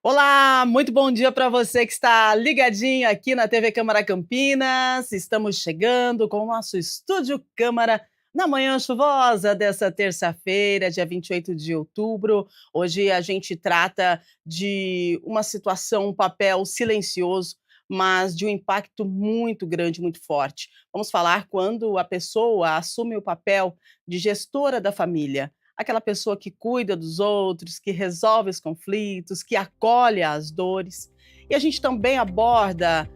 Olá, muito bom dia para você que está ligadinho aqui na TV Câmara Campinas. Estamos chegando com o nosso Estúdio Câmara na manhã chuvosa dessa terça-feira, dia 28 de outubro. Hoje a gente trata de uma situação, um papel silencioso, mas de um impacto muito grande, muito forte. Vamos falar quando a pessoa assume o papel de gestora da família. Aquela pessoa que cuida dos outros, que resolve os conflitos, que acolhe as dores. E a gente também aborda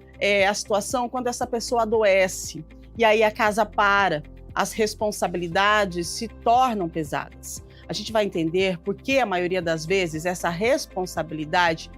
a situação quando essa pessoa adoece. E aí a casa para, as responsabilidades se tornam pesadas. A gente vai entender por que a maioria das vezes essa responsabilidade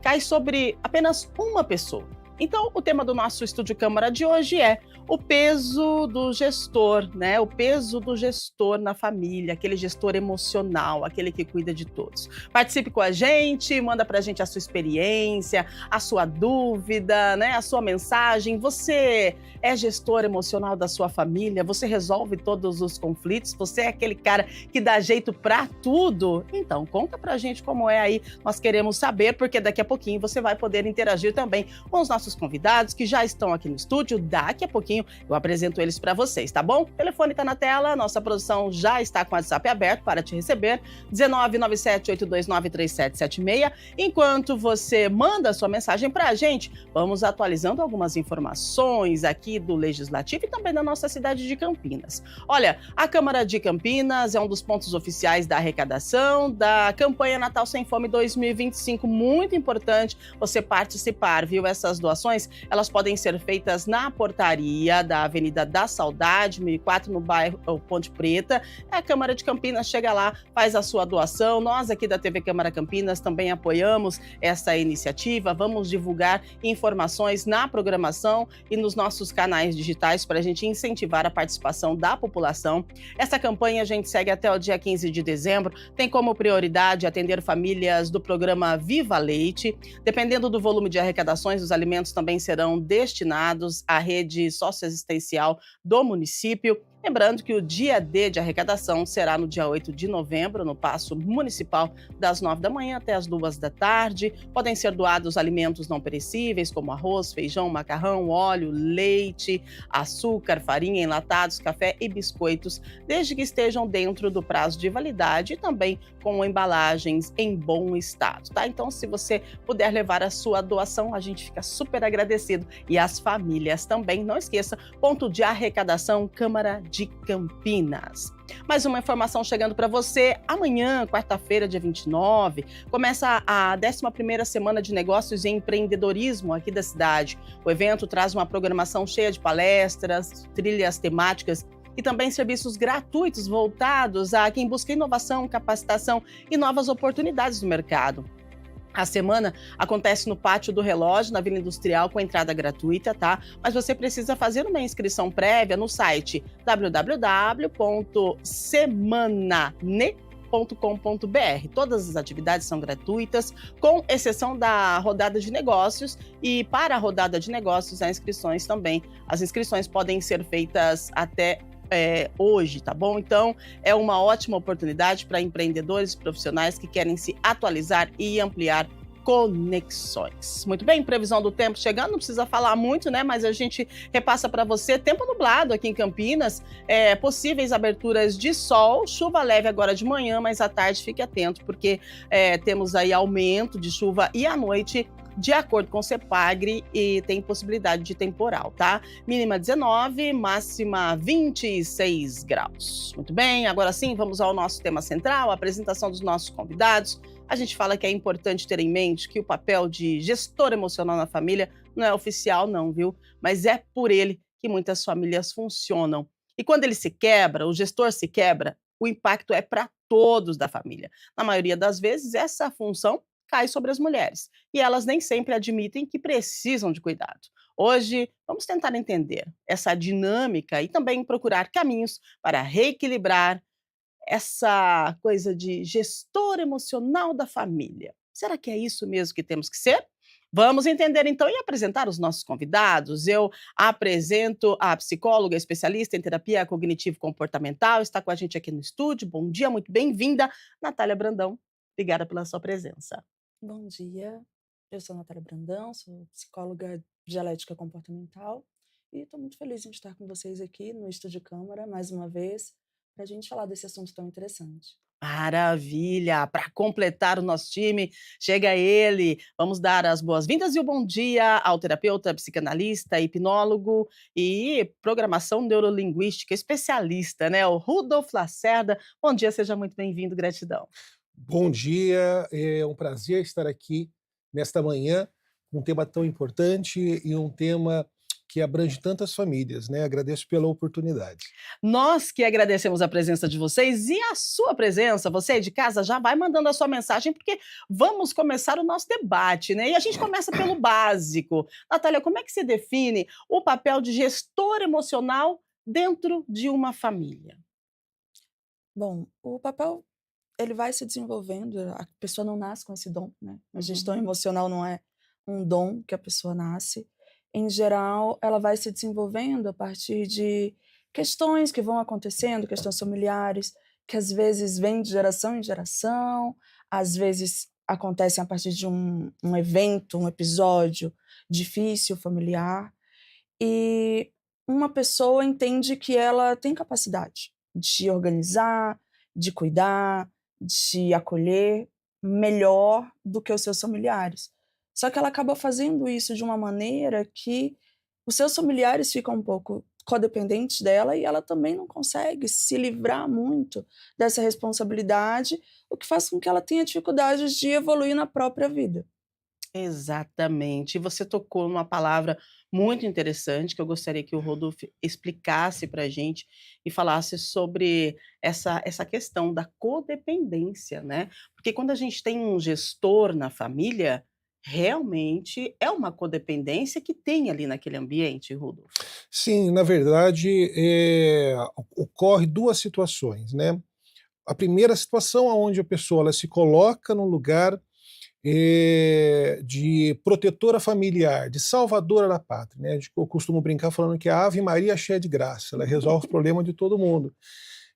cai sobre apenas uma pessoa. Então, o tema do nosso Estúdio Câmara de hoje é o peso do gestor, né? O peso do gestor na família, aquele gestor emocional, aquele que cuida de todos. Participe com a gente, manda pra gente a sua experiência, a sua dúvida, né? A sua mensagem. Você é gestor emocional da sua família? Você resolve todos os conflitos? Você é aquele cara que dá jeito pra tudo? Então, conta pra gente como é aí. Nós queremos saber, porque daqui a pouquinho você vai poder interagir também com os nossos convidados que já estão aqui no estúdio. Daqui a pouquinho eu apresento eles para vocês, tá bom? O telefone está na tela, nossa produção já está com o WhatsApp aberto para te receber, 19978293776. Enquanto você manda a sua mensagem para a gente, vamos atualizando algumas informações aqui do Legislativo e também da nossa cidade de Campinas. Olha, a Câmara de Campinas é um dos pontos oficiais da arrecadação da campanha Natal Sem Fome 2025, muito importante você participar, viu? Essas doações, elas podem ser feitas na portaria da Avenida da Saudade, 1004, no bairro Ponte Preta. A Câmara de Campinas chega lá, faz a sua doação. Nós aqui da TV Câmara Campinas também apoiamos essa iniciativa. Vamos divulgar informações na programação e nos nossos canais digitais para a gente incentivar a participação da população. Essa campanha a gente segue até o dia 15 de dezembro. Tem como prioridade atender famílias do programa Viva Leite. Dependendo do volume de arrecadações, os alimentos também serão destinados à rede socioassistencial do município. Lembrando que o dia D de arrecadação será no dia 8 de novembro, no Paço Municipal, das 9 da manhã até as 2 da tarde. Podem ser doados alimentos não perecíveis, como arroz, feijão, macarrão, óleo, leite, açúcar, farinha, enlatados, café e biscoitos, desde que estejam dentro do prazo de validade e também com embalagens em bom estado, tá? Então, se você puder levar a sua doação, a gente fica super agradecido. E as famílias também, não esqueça, ponto de arrecadação, Câmara de Campinas. Mais uma informação chegando para você. Amanhã, quarta-feira, dia 29, começa a 11ª Semana de Negócios e Empreendedorismo aqui da cidade. O evento traz uma programação cheia de palestras, trilhas temáticas e também serviços gratuitos voltados a quem busca inovação, capacitação e novas oportunidades no mercado. A semana acontece no Pátio do Relógio, na Vila Industrial, com entrada gratuita, tá? Mas você precisa fazer uma inscrição prévia no site www.semanane.com.br. Todas as atividades são gratuitas, com exceção da rodada de negócios. E para a rodada de negócios, as inscrições podem ser feitas até hoje, tá bom? Então, é uma ótima oportunidade para empreendedores e profissionais que querem se atualizar e ampliar conexões. Muito bem, previsão do tempo chegando, não precisa falar muito, né? Mas a gente repassa para você. Tempo nublado aqui em Campinas, possíveis aberturas de sol, chuva leve agora de manhã, mas à tarde fique atento, porque temos aí aumento de chuva e à noite, de acordo com o CEPAGRE, e tem possibilidade de temporal, tá? Mínima 19, máxima 26 graus. Muito bem, agora sim, vamos ao nosso tema central, a apresentação dos nossos convidados. A gente fala que é importante ter em mente que o papel de gestor emocional na família não é oficial não, viu? Mas é por ele que muitas famílias funcionam. E quando ele se quebra, o gestor se quebra, o impacto é para todos da família. Na maioria das vezes, essa função cai sobre as mulheres, e elas nem sempre admitem que precisam de cuidado. Hoje, vamos tentar entender essa dinâmica e também procurar caminhos para reequilibrar essa coisa de gestor emocional da família. Será que é isso mesmo que temos que ser? Vamos entender então e apresentar os nossos convidados. Eu apresento a psicóloga especialista em terapia cognitivo-comportamental, está com a gente aqui no estúdio. Bom dia, muito bem-vinda, Natália Brandão. Obrigada pela sua presença. Bom dia, eu sou Natália Brandão, sou psicóloga dialética comportamental e estou muito feliz em estar com vocês aqui no Estúdio Câmara, mais uma vez, para a gente falar desse assunto tão interessante. Maravilha! Para completar o nosso time, chega ele. Vamos dar as boas-vindas e o bom dia ao terapeuta, psicanalista, hipnólogo e programação neurolinguística especialista, né, o Rudolf Lacerda. Bom dia, seja muito bem-vindo, gratidão. Bom dia, é um prazer estar aqui nesta manhã com um tema tão importante e um tema que abrange tantas famílias, né? Agradeço pela oportunidade. Nós que agradecemos a presença de vocês e a sua presença. Você aí de casa já vai mandando a sua mensagem, porque vamos começar o nosso debate, né? E a gente começa pelo básico. Natália, como é que se define o papel de gestor emocional dentro de uma família? Bom, o papel ele vai se desenvolvendo, a pessoa não nasce com esse dom, né? A gestão Uhum. emocional não é um dom que a pessoa nasce. Em geral, ela vai se desenvolvendo a partir de questões que vão acontecendo, questões familiares, que às vezes vêm de geração em geração, às vezes acontecem a partir de um evento, um episódio difícil familiar, e uma pessoa entende que ela tem capacidade de organizar, de cuidar, de acolher melhor do que os seus familiares. Só que ela acaba fazendo isso de uma maneira que os seus familiares ficam um pouco codependentes dela e ela também não consegue se livrar muito dessa responsabilidade, o que faz com que ela tenha dificuldades de evoluir na própria vida. Exatamente. E você tocou numa palavra muito interessante que eu gostaria que o Rodolfo explicasse para a gente e falasse sobre essa questão da codependência, né? Porque quando a gente tem um gestor na família, realmente é uma codependência que tem ali naquele ambiente, Rodolfo. Sim, na verdade, ocorre duas situações, né? A primeira situação onde a pessoa ela se coloca num lugar de protetora familiar, de salvadora da pátria, né? Eu costumo brincar falando que a Ave Maria é cheia de graça, ela resolve os problemas de todo mundo.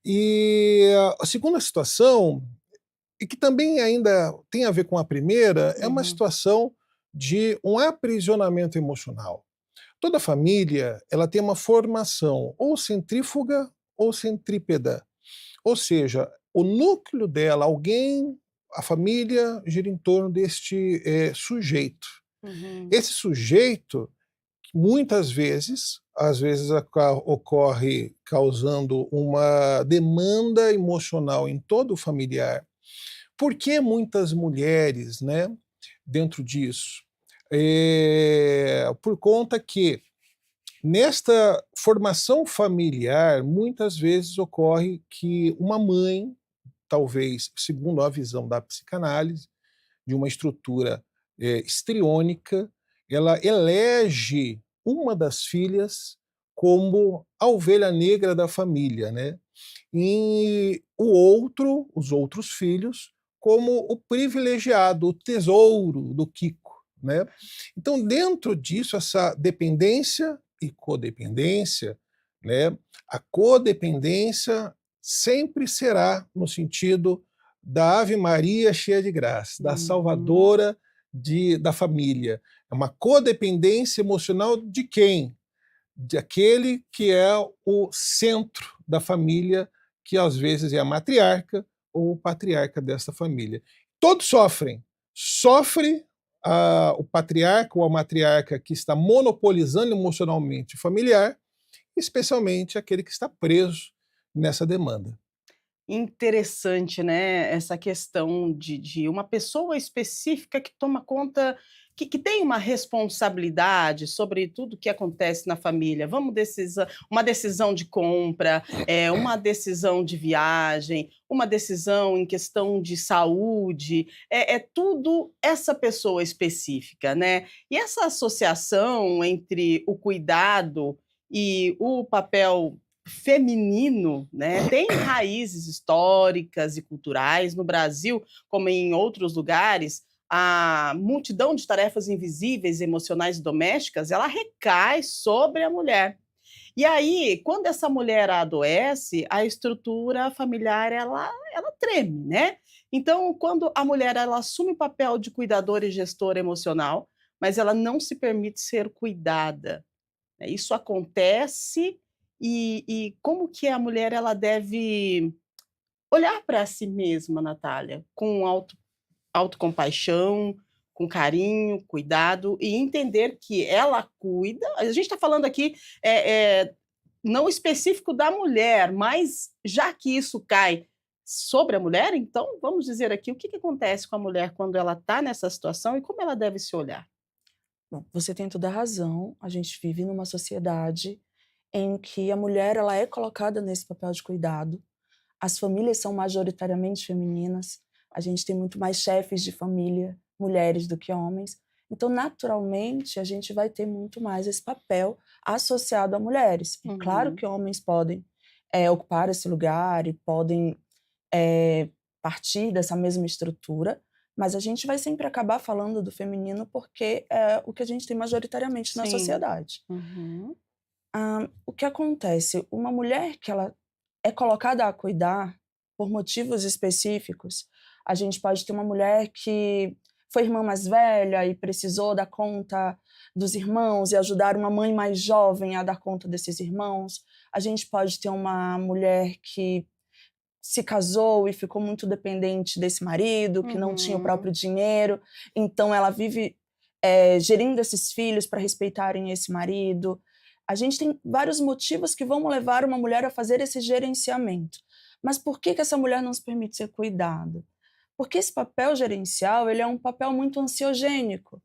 E a segunda situação, e que também ainda tem a ver com a primeira, é uma Uhum. situação de um aprisionamento emocional. Toda família, ela tem uma formação ou centrífuga ou centrípeda, ou seja, o núcleo dela, alguém, a família gira em torno deste sujeito. Uhum. Esse sujeito, muitas vezes, às vezes ocorre causando uma demanda emocional em todo o familiar. Por que muitas mulheres, né, dentro disso? Por conta que nesta formação familiar, muitas vezes ocorre que uma mãe, talvez, segundo a visão da psicanálise, de uma estrutura histriônica, ela elege uma das filhas como a ovelha negra da família, né? E o outro, os outros filhos, como o privilegiado, o tesouro do Kiko, né? Então, dentro disso, essa dependência e codependência, né? A codependência sempre será no sentido da Ave Maria cheia de graça, da Uhum. salvadora da família. É uma codependência emocional de quem? De aquele que é o centro da família, que às vezes é a matriarca ou o patriarca dessa família. Todos sofrem. Sofre o patriarca ou a matriarca que está monopolizando emocionalmente o familiar, especialmente aquele que está preso nessa demanda. Interessante, né, essa questão de uma pessoa específica que toma conta, que tem uma responsabilidade sobre tudo que acontece na família. Vamos decisão uma decisão de compra, uma decisão de viagem, uma decisão em questão de saúde, é tudo essa pessoa específica, né. E essa associação entre o cuidado e o papel feminino, né, tem raízes históricas e culturais no Brasil, como em outros lugares, a multidão de tarefas invisíveis, emocionais e domésticas, ela recai sobre a mulher. E aí, quando essa mulher adoece, a estrutura familiar ela treme, né? Então, quando a mulher ela assume o papel de cuidadora e gestora emocional, mas ela não se permite ser cuidada, né? Isso acontece e como que a mulher ela deve olhar para si mesma, Natália, com autocompaixão, com carinho, cuidado e entender que ela cuida. A gente está falando aqui não específico da mulher, mas já que isso cai sobre a mulher, então vamos dizer aqui o que acontece com a mulher quando ela está nessa situação e como ela deve se olhar. Bom, você tem toda a razão. A gente vive numa sociedade em que a mulher ela é colocada nesse papel de cuidado. As famílias são majoritariamente femininas. A gente tem muito mais chefes de família, mulheres, do que homens. Então, naturalmente, a gente vai ter muito mais esse papel associado a mulheres. É claro que homens podem ocupar esse lugar e podem partir dessa mesma estrutura, mas a gente vai sempre acabar falando do feminino porque é o que a gente tem majoritariamente na Sim. sociedade. Uhum. O que acontece? Uma mulher que ela é colocada a cuidar por motivos específicos, a gente pode ter uma mulher que foi irmã mais velha e precisou dar conta dos irmãos e ajudar uma mãe mais jovem a dar conta desses irmãos. A gente pode ter uma mulher que se casou e ficou muito dependente desse marido, que não tinha o próprio dinheiro, então ela vive gerindo esses filhos para respeitarem esse marido. A gente tem vários motivos que vão levar uma mulher a fazer esse gerenciamento. Mas por que essa mulher não se permite ser cuidada? Porque esse papel gerencial ele é um papel muito ansiogênico.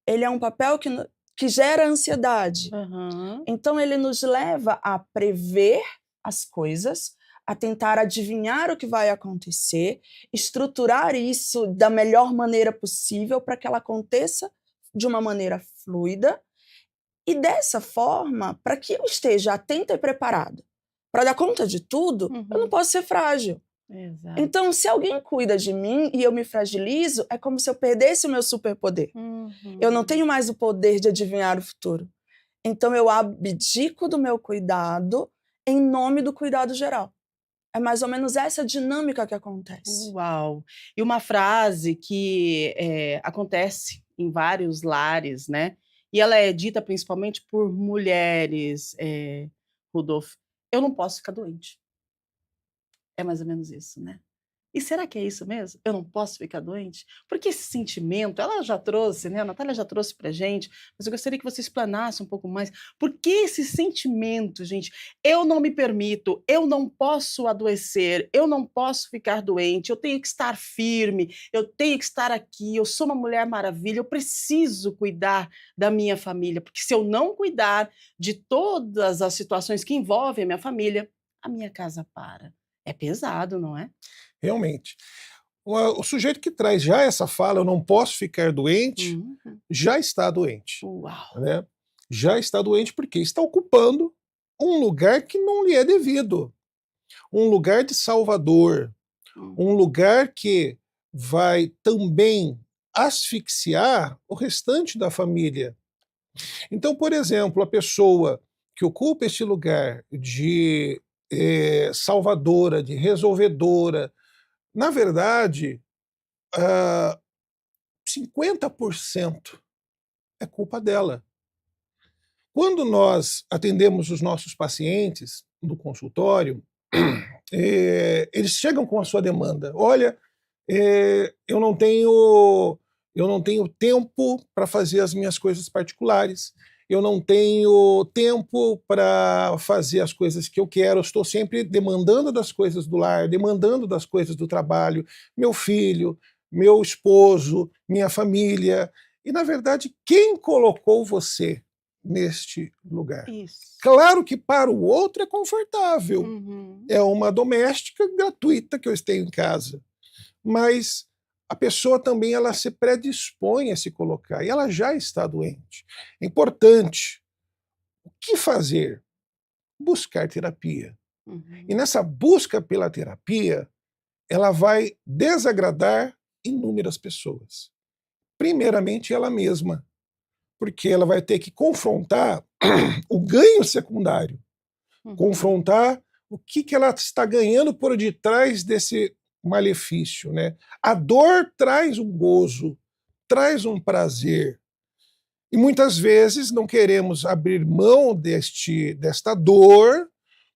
Ele é um papel que gera ansiedade. Uhum. Então, ele nos leva a prever as coisas, a tentar adivinhar o que vai acontecer, estruturar isso da melhor maneira possível para que ela aconteça de uma maneira fluida. E dessa forma, para que eu esteja atenta e preparada para dar conta de tudo, eu não posso ser frágil. Exato. Então, se alguém cuida de mim e eu me fragilizo, é como se eu perdesse o meu superpoder. Eu não tenho mais o poder de adivinhar o futuro. Então, eu abdico do meu cuidado em nome do cuidado geral. É mais ou menos essa dinâmica que acontece. Uau! E uma frase que acontece em vários lares, né? E ela é dita principalmente por mulheres, Rodolfo. Eu não posso ficar doente. É mais ou menos isso, né? E será que é isso mesmo? Eu não posso ficar doente? Porque esse sentimento, ela já trouxe, né? A Natália já trouxe pra gente, mas eu gostaria que você explanasse um pouco mais. Por que esse sentimento, gente? Eu não me permito, eu não posso adoecer, eu não posso ficar doente, eu tenho que estar firme, eu tenho que estar aqui, eu sou uma mulher maravilha, eu preciso cuidar da minha família, porque se eu não cuidar de todas as situações que envolvem a minha família, a minha casa para. É pesado, não é? Realmente. O sujeito que traz já essa fala, eu não posso ficar doente, já está doente. Uau! Né? Já está doente porque está ocupando um lugar que não lhe é devido. Um lugar de salvador. Um lugar que vai também asfixiar o restante da família. Então, por exemplo, a pessoa que ocupa este lugar de salvadora, de resolvedora, na verdade, 50% é culpa dela. Quando nós atendemos os nossos pacientes no consultório, eles chegam com a sua demanda. Olha, eu não tenho tempo para fazer as minhas coisas particulares, eu não tenho tempo para fazer as coisas que eu quero, eu estou sempre demandando das coisas do lar, demandando das coisas do trabalho, meu filho, meu esposo, minha família. E, na verdade, quem colocou você neste lugar? Isso. Claro que para o outro é confortável, é uma doméstica gratuita que eu tenho em casa, mas a pessoa também ela se predispõe a se colocar e ela já está doente. É importante. O que fazer? Buscar terapia. E nessa busca pela terapia, ela vai desagradar inúmeras pessoas. Primeiramente ela mesma, porque ela vai ter que confrontar o ganho secundário, Uhum. confrontar o que ela está ganhando por detrás desse malefício, né? A dor traz um gozo, traz um prazer. E muitas vezes não queremos abrir mão desta dor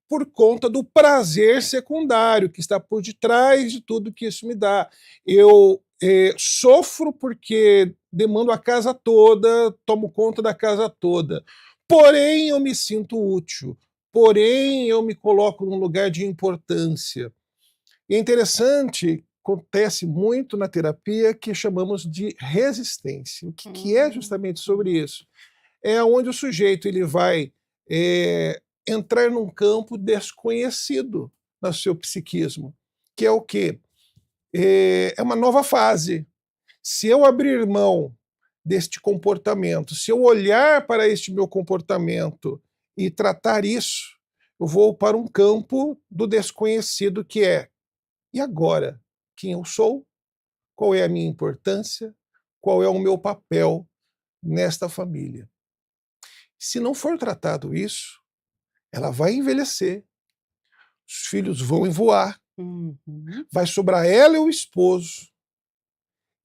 por conta do prazer secundário que está por detrás de tudo que isso me dá. Eu sofro porque demando a casa toda, tomo conta da casa toda. Porém, eu me sinto útil. Porém, eu me coloco num lugar de importância. E é interessante, acontece muito na terapia que chamamos de resistência. O que é justamente sobre isso? É onde o sujeito ele vai entrar num campo desconhecido no seu psiquismo, que é o quê? É uma nova fase. Se eu abrir mão deste comportamento, se eu olhar para este meu comportamento e tratar isso, eu vou para um campo do desconhecido que é, e agora? Quem eu sou? Qual é a minha importância? Qual é o meu papel nesta família? Se não for tratado isso, ela vai envelhecer, os filhos vão voar, Uhum. vai sobrar ela e o esposo,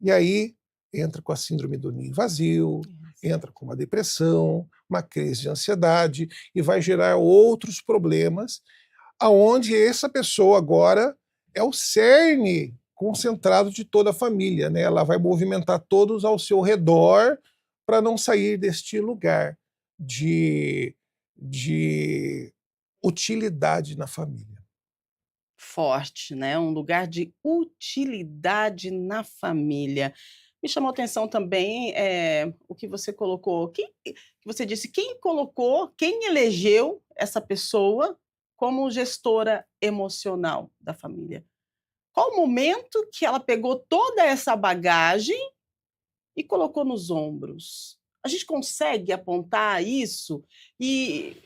e aí entra com a síndrome do ninho vazio, entra com uma depressão, uma crise de ansiedade, e vai gerar outros problemas, aonde essa pessoa agora é o cerne concentrado de toda a família, né? Ela vai movimentar todos ao seu redor para não sair deste lugar de utilidade na família. Forte, né, um lugar de utilidade na família. Me chamou a atenção também, o que você colocou, que você disse, quem elegeu essa pessoa como gestora emocional da família? Qual o momento que ela pegou toda essa bagagem e colocou nos ombros? A gente consegue apontar isso? E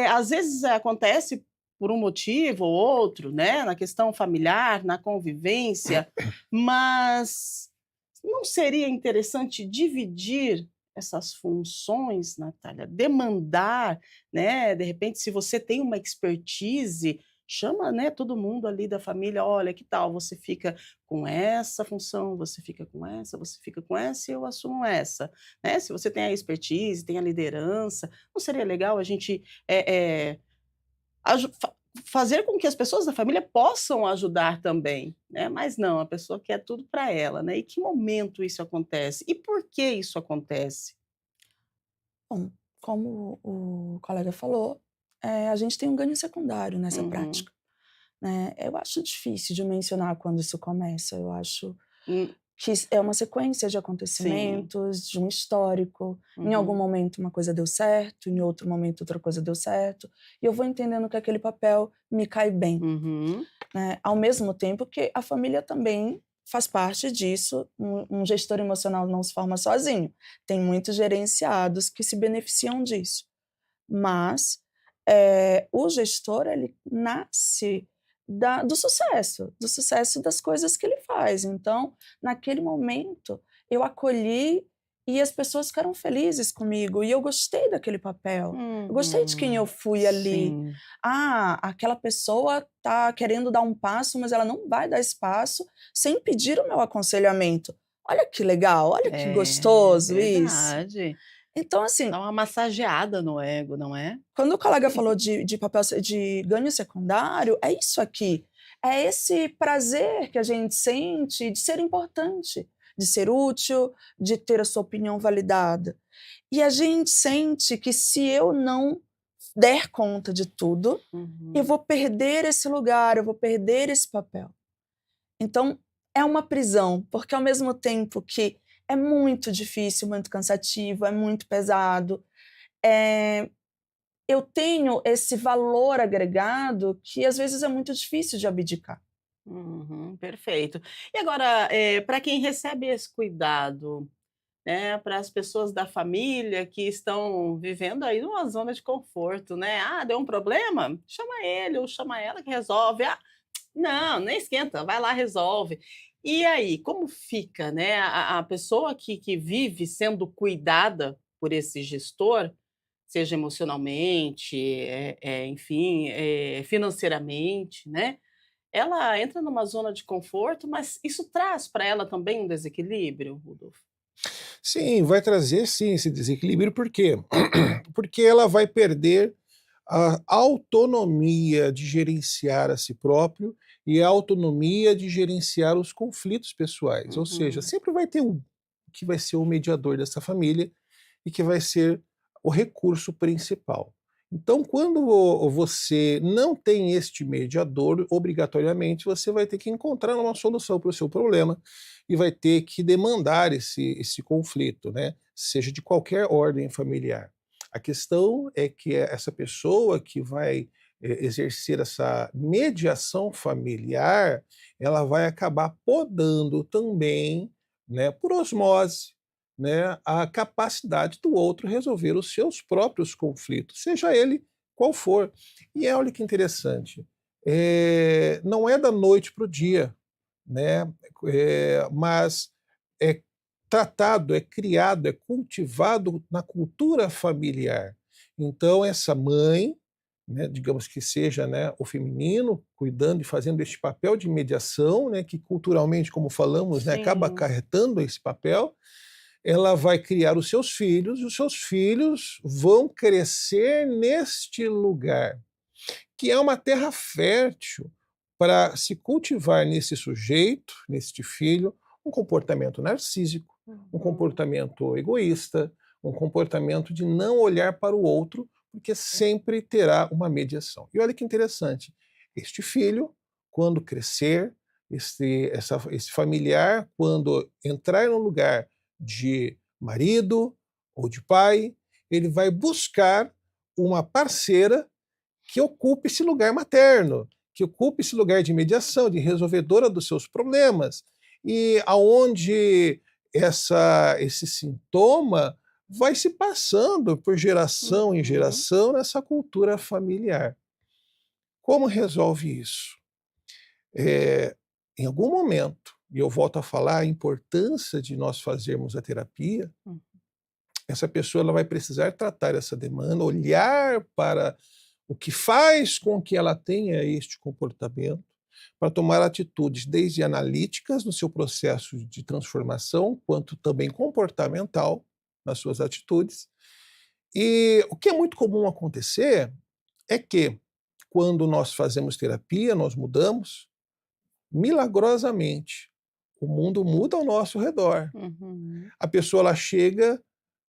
às vezes acontece por um motivo ou outro, né, na questão familiar, na convivência, mas não seria interessante dividir essas funções, Natália? Demandar, né, de repente, se você tem uma expertise, chama, né, todo mundo ali da família: "Olha, que tal você fica com essa função, você fica com essa, você fica com essa e eu assumo essa", né. Se você tem a expertise, tem a liderança, não seria legal a gente, aju fa fazer com que as pessoas da família possam ajudar também, né, mas não, a pessoa quer tudo para ela, né. E que momento isso acontece? E por que isso acontece? Bom, como o colega falou, a gente tem um ganho secundário nessa Uhum. prática, né. Eu acho difícil de mencionar quando isso começa, eu acho Hum, que é uma sequência de sim. acontecimentos, de um histórico. Em algum Uhum. momento uma coisa deu certo, em outro momento outra coisa deu certo, e eu vou entendendo que aquele papel me cai bem, Uhum. né. Ao mesmo tempo que a família também faz parte disso, um gestor emocional não se forma sozinho, tem muitos gerenciados que se beneficiam disso. Mas, o gestor ele nasce do sucesso das coisas que ele faz. Então, naquele momento, eu acolhi e as pessoas ficaram felizes comigo e eu gostei daquele papel. Eu gostei de quem eu fui ali. Sim. Ah, aquela pessoa tá querendo dar um passo, mas ela não vai dar esse passo sem pedir o meu aconselhamento. Olha que legal, olha que É, gostoso isso. verdade. Então, assim, Dá uma massageada no ego, não é? quando o colega falou de papel de ganho secundário, é isso aqui. É esse prazer que a gente sente de ser importante, de ser útil, de ter a sua opinião validada. E a gente sente que se eu não der conta de tudo, eu Uhum. vou perder esse lugar, eu vou perder esse papel. Então, é uma prisão, porque ao mesmo tempo que é muito difícil, muito cansativo, é muito pesado, eh eu tenho esse valor agregado que às vezes é muito difícil de abdicar. Uhum, perfeito. E agora, para quem recebe esse cuidado, né, para as pessoas da família que estão vivendo aí numa zona de conforto, né? "Ah, deu um problema? Chama ele ou chama ela que resolve". "Ah, não, nem esquenta, vai lá, resolve". E aí, como fica, né, a pessoa que vive sendo cuidada por esse gestor, seja emocionalmente, enfim, financeiramente, né, ela entra numa zona de conforto, mas isso traz para ela também um desequilíbrio, Rodolfo? Sim, vai trazer sim esse desequilíbrio, por quê? Porque ela vai perder a autonomia de gerenciar a si próprio e a autonomia de gerenciar os conflitos pessoais. Ou seja, Uhum. sempre vai ter um que vai ser o mediador dessa família e que vai ser o recurso principal. Então, quando você não tem este mediador, obrigatoriamente você vai ter que encontrar uma solução para o seu problema e vai ter que demandar esse conflito, né? Seja de qualquer ordem familiar. A questão é que essa pessoa que vai exercer essa mediação familiar, ela vai acabar podando também, né, por osmose, né, a capacidade do outro resolver os seus próprios conflitos, seja ele qual for. E olha que interessante, não é da noite para o dia, né, mas é tratado, é criado, é cultivado na cultura familiar. Então, essa mãe, né, digamos que seja, né, o feminino, cuidando e fazendo este papel de mediação, né, que culturalmente, como falamos, né, acaba Sim. acarretando esse papel, ela vai criar os seus filhos, e os seus filhos vão crescer neste lugar, que é uma terra fértil para se cultivar nesse sujeito, neste filho, um comportamento narcísico, um Uhum. comportamento egoísta, um comportamento de não olhar para o outro, porque sempre terá uma mediação. E olha que interessante, este filho, quando crescer, esse familiar, quando entrar no lugar de marido ou de pai, ele vai buscar uma parceira que ocupe esse lugar materno, que ocupe esse lugar de mediação, de resolvedora dos seus problemas, e aonde esse sintoma vai se passando por geração em Uhum. geração nessa cultura familiar. Como resolve isso? É, em algum momento, e eu volto a falar a importância de nós fazermos a terapia, Hum. essa pessoa ela vai precisar tratar essa demanda, olhar para o que faz com que ela tenha este comportamento, para tomar atitudes desde analíticas no seu processo de transformação, quanto também comportamental nas suas atitudes. E o que é muito comum acontecer é que, quando nós fazemos terapia, nós mudamos, milagrosamente, o mundo muda ao nosso redor. Uhum. A pessoa ela chega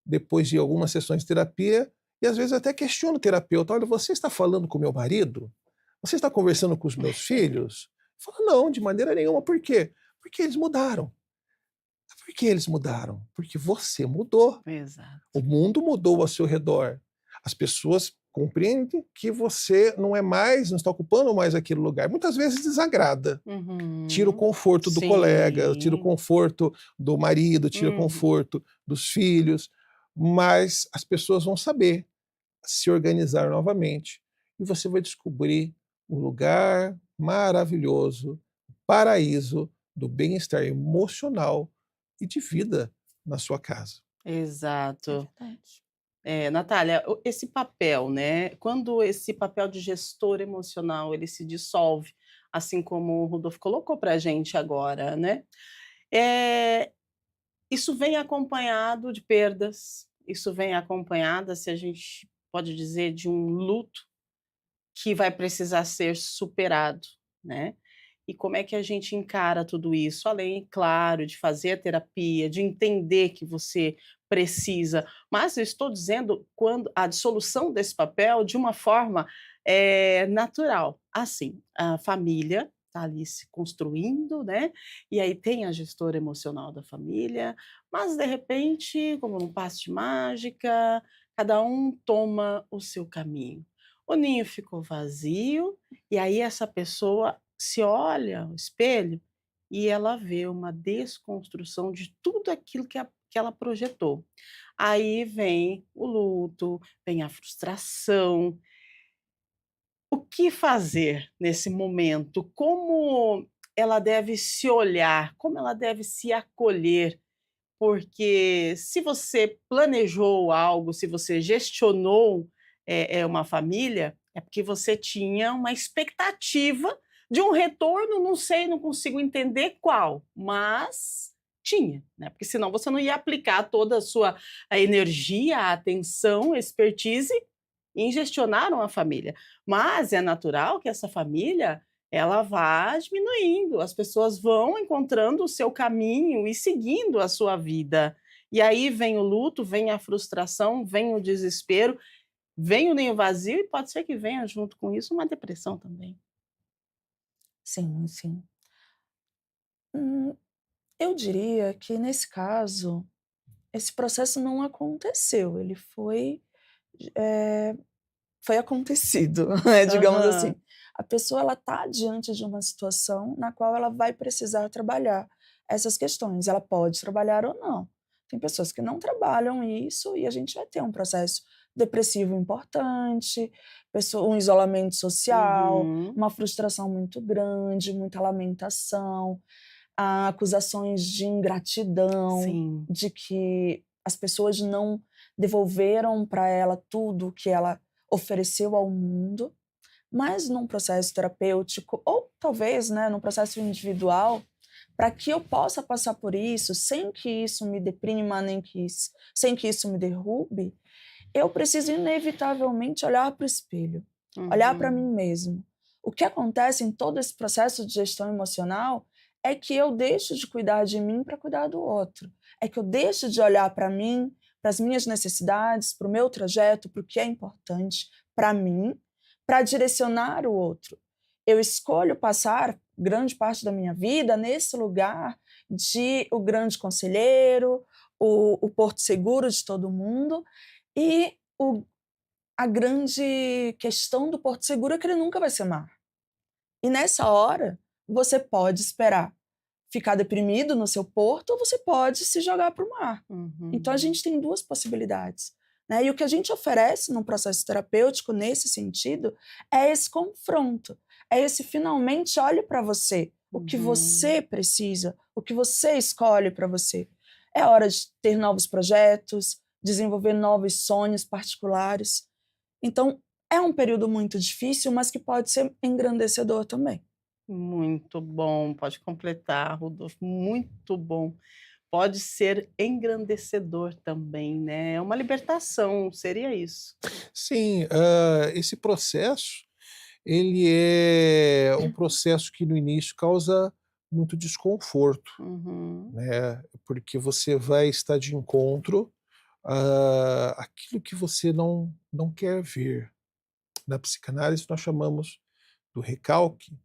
depois de algumas sessões de terapia, e às vezes até questiono o terapeuta: olha, você está falando com meu marido? Você está conversando com os meus filhos? Fala, não, de maneira nenhuma. Por quê? Porque eles mudaram. Por que eles mudaram? Porque você mudou. O Exato. mundo mudou ao seu redor. As pessoas compreendem que você não é mais, não está ocupando mais aquele lugar. Muitas vezes desagrada. Tira o Uhum. conforto do colega, tira o Sim. conforto do marido, tira o Uhum. conforto dos filhos, mas as pessoas vão saber se organizar novamente e você vai descobrir um lugar maravilhoso, paraíso do bem-estar emocional e de vida na sua casa. É Exato. verdade. Natália, esse papel, né, quando esse papel de gestor emocional ele se dissolve, assim como o Rodolfo colocou para a gente agora, né, eh, isso vem acompanhado de perdas, isso vem acompanhada, se a gente pode dizer, de um luto que vai precisar ser superado, né. E como é que a gente encara tudo isso? Além, claro, de fazer a terapia, de entender que você precisa, mas eu estou dizendo quando a dissolução desse papel de uma forma, natural. Assim, a família está ali se construindo, né, e aí tem a gestora emocional da família, mas de repente, como num passe de mágica, cada um toma o seu caminho. O ninho ficou vazio, e aí essa pessoa se olha no espelho e ela vê uma desconstrução de tudo aquilo que ela projetou. Aí vem o luto, vem a frustração. O que fazer nesse momento? Como ela deve se olhar? Como ela deve se acolher Porque se você planejou algo, se você gestionou, uma família, é porque você tinha uma expectativa de um retorno, não sei, não consigo entender qual, mas tinha, né, porque senão você não ia aplicar toda a energia, a atenção, a expertise em gestionar uma família. Mas é natural que essa família, ela vá diminuindo, as pessoas vão encontrando o seu caminho e seguindo a sua vida. E aí vem o luto, vem a frustração, vem o desespero, vem o ninho vazio e pode ser que venha junto com isso uma depressão também. Sim, sim. Hum, eu diria que nesse caso, esse processo não aconteceu, ele eh, foi acontecido, digamos assim. Aham. A pessoa ela está diante de uma situação na qual ela vai precisar trabalhar essas questões, ela pode trabalhar ou não. Tem pessoas que não trabalham isso e a gente vai ter um processo depressivo importante, um isolamento social, Uhum. uma frustração muito grande, muita lamentação, acusações de ingratidão, Sim. de que as pessoas não devolveram para ela tudo que ela ofereceu ao mundo, mas num processo terapêutico ou talvez, né, num processo individual, para que eu possa passar por isso sem que isso me deprima, nem sem que isso me derrube, eu preciso inevitavelmente olhar para o espelho, olhar para mim Uhum. mesmo. O que acontece em todo esse processo de gestão emocional é que eu deixo de cuidar de mim para cuidar do outro. É que eu deixo de olhar para mim, para as minhas necessidades, para o meu trajeto, para o que é importante para mim, para direcionar o outro. Eu escolho passar grande parte da minha vida nesse lugar de o grande conselheiro, o porto seguro de todo mundo, e a grande questão do porto seguro é que ele nunca vai ser mar. E nessa hora, você pode esperar ficar deprimido no seu porto ou você pode se jogar para o mar. Então a Uhum. gente tem 2 possibilidades, né. E o que a gente oferece num processo terapêutico nesse sentido, é esse confronto, é esse finalmente olhe para você, o que Uhum. você precisa, o que você escolhe para você. É hora de ter novos projetos, desenvolver novos sonhos particulares. Então, é um período muito difícil, mas que pode ser engrandecedor também. Muito bom, pode completar, Rodolfo, muito bom. Pode ser engrandecedor também, né, é uma libertação, seria isso. Sim, esse processo, ele é um processo que no início causa muito desconforto, Uhum. né, porque você vai estar de encontro àquilo que você não quer ver. Na psicanálise nós chamamos do recalque,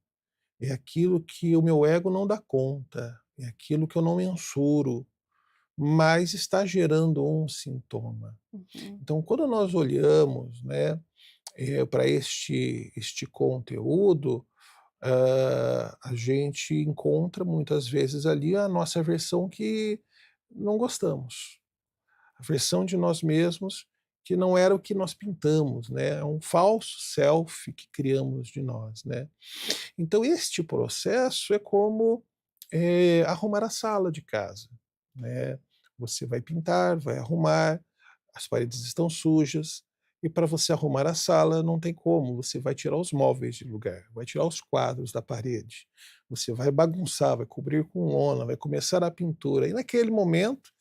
é aquilo que o meu ego não dá conta, é aquilo que eu não mensuro, mas está gerando um sintoma. Uhum. Então quando nós olhamos, né, para este conteúdo, a gente encontra muitas vezes ali a nossa versão que não gostamos, a versão de nós mesmos que não era o que nós pintamos, né, é um falso self que criamos de nós, né. Então este processo é como, arrumar a sala de casa, né. Você vai pintar, vai arrumar, as paredes estão sujas, e para você arrumar a sala não tem como, você vai tirar os móveis de lugar, vai tirar os quadros da parede, você vai bagunçar, vai cobrir com lona, vai começar a pintura, e naquele momento,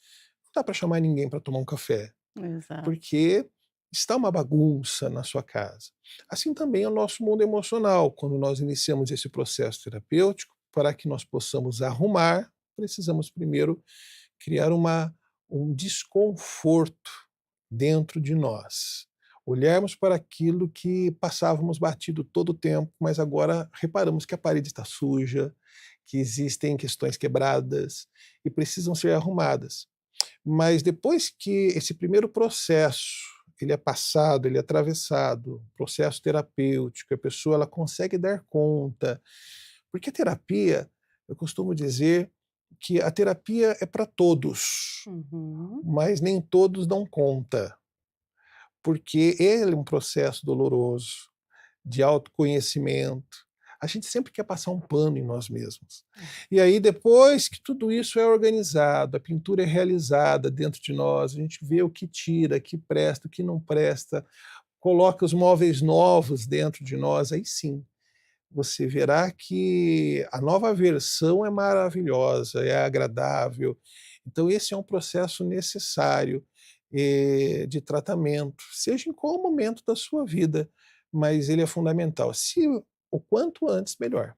não dá para chamar ninguém para tomar um café, Exato. porque está uma bagunça na sua casa. Assim também é o nosso mundo emocional, quando nós iniciamos esse processo terapêutico, para que nós possamos arrumar, precisamos primeiro criar um desconforto dentro de nós. Olharmos para aquilo que passávamos batido todo o tempo, mas agora reparamos que a parede está suja, que existem questões quebradas e precisam ser arrumadas. Mas depois que esse primeiro processo ele é passado, ele é atravessado, processo terapêutico, a pessoa ela consegue dar conta, porque a terapia, eu costumo dizer que a terapia é para todos, Uhum. mas nem todos dão conta, porque ele é um processo doloroso, de autoconhecimento. a gente sempre quer passar um pano em nós mesmos. E aí, depois que tudo isso é organizado, a pintura é realizada dentro de nós, a gente vê o que tira, o que presta, o que não presta, coloca os móveis novos dentro de nós, aí sim, você verá que a nova versão é maravilhosa, é agradável. Então, esse é um processo necessário de tratamento, seja em qual momento da sua vida, mas ele é fundamental. Se o quanto antes, melhor.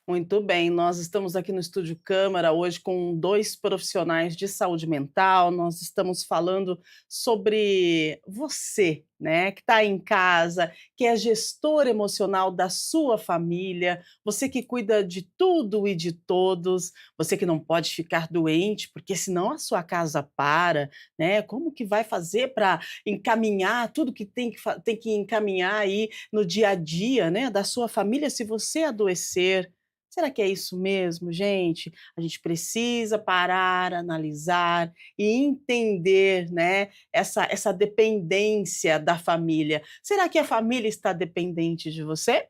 Muito bem, nós estamos aqui no Estúdio Câmara hoje com 2 profissionais de saúde mental. Nós estamos falando sobre você, né, que está em casa, que é gestor emocional da sua família, você que cuida de tudo e de todos, você que não pode ficar doente, porque senão a sua casa para, né? Como que vai fazer para encaminhar tudo que tem que encaminhar aí no dia a dia, né, da sua família se você adoecer? Será que é isso mesmo, gente? A gente precisa parar, analisar e entender, né, essa dependência da família. Será que a família está dependente de você?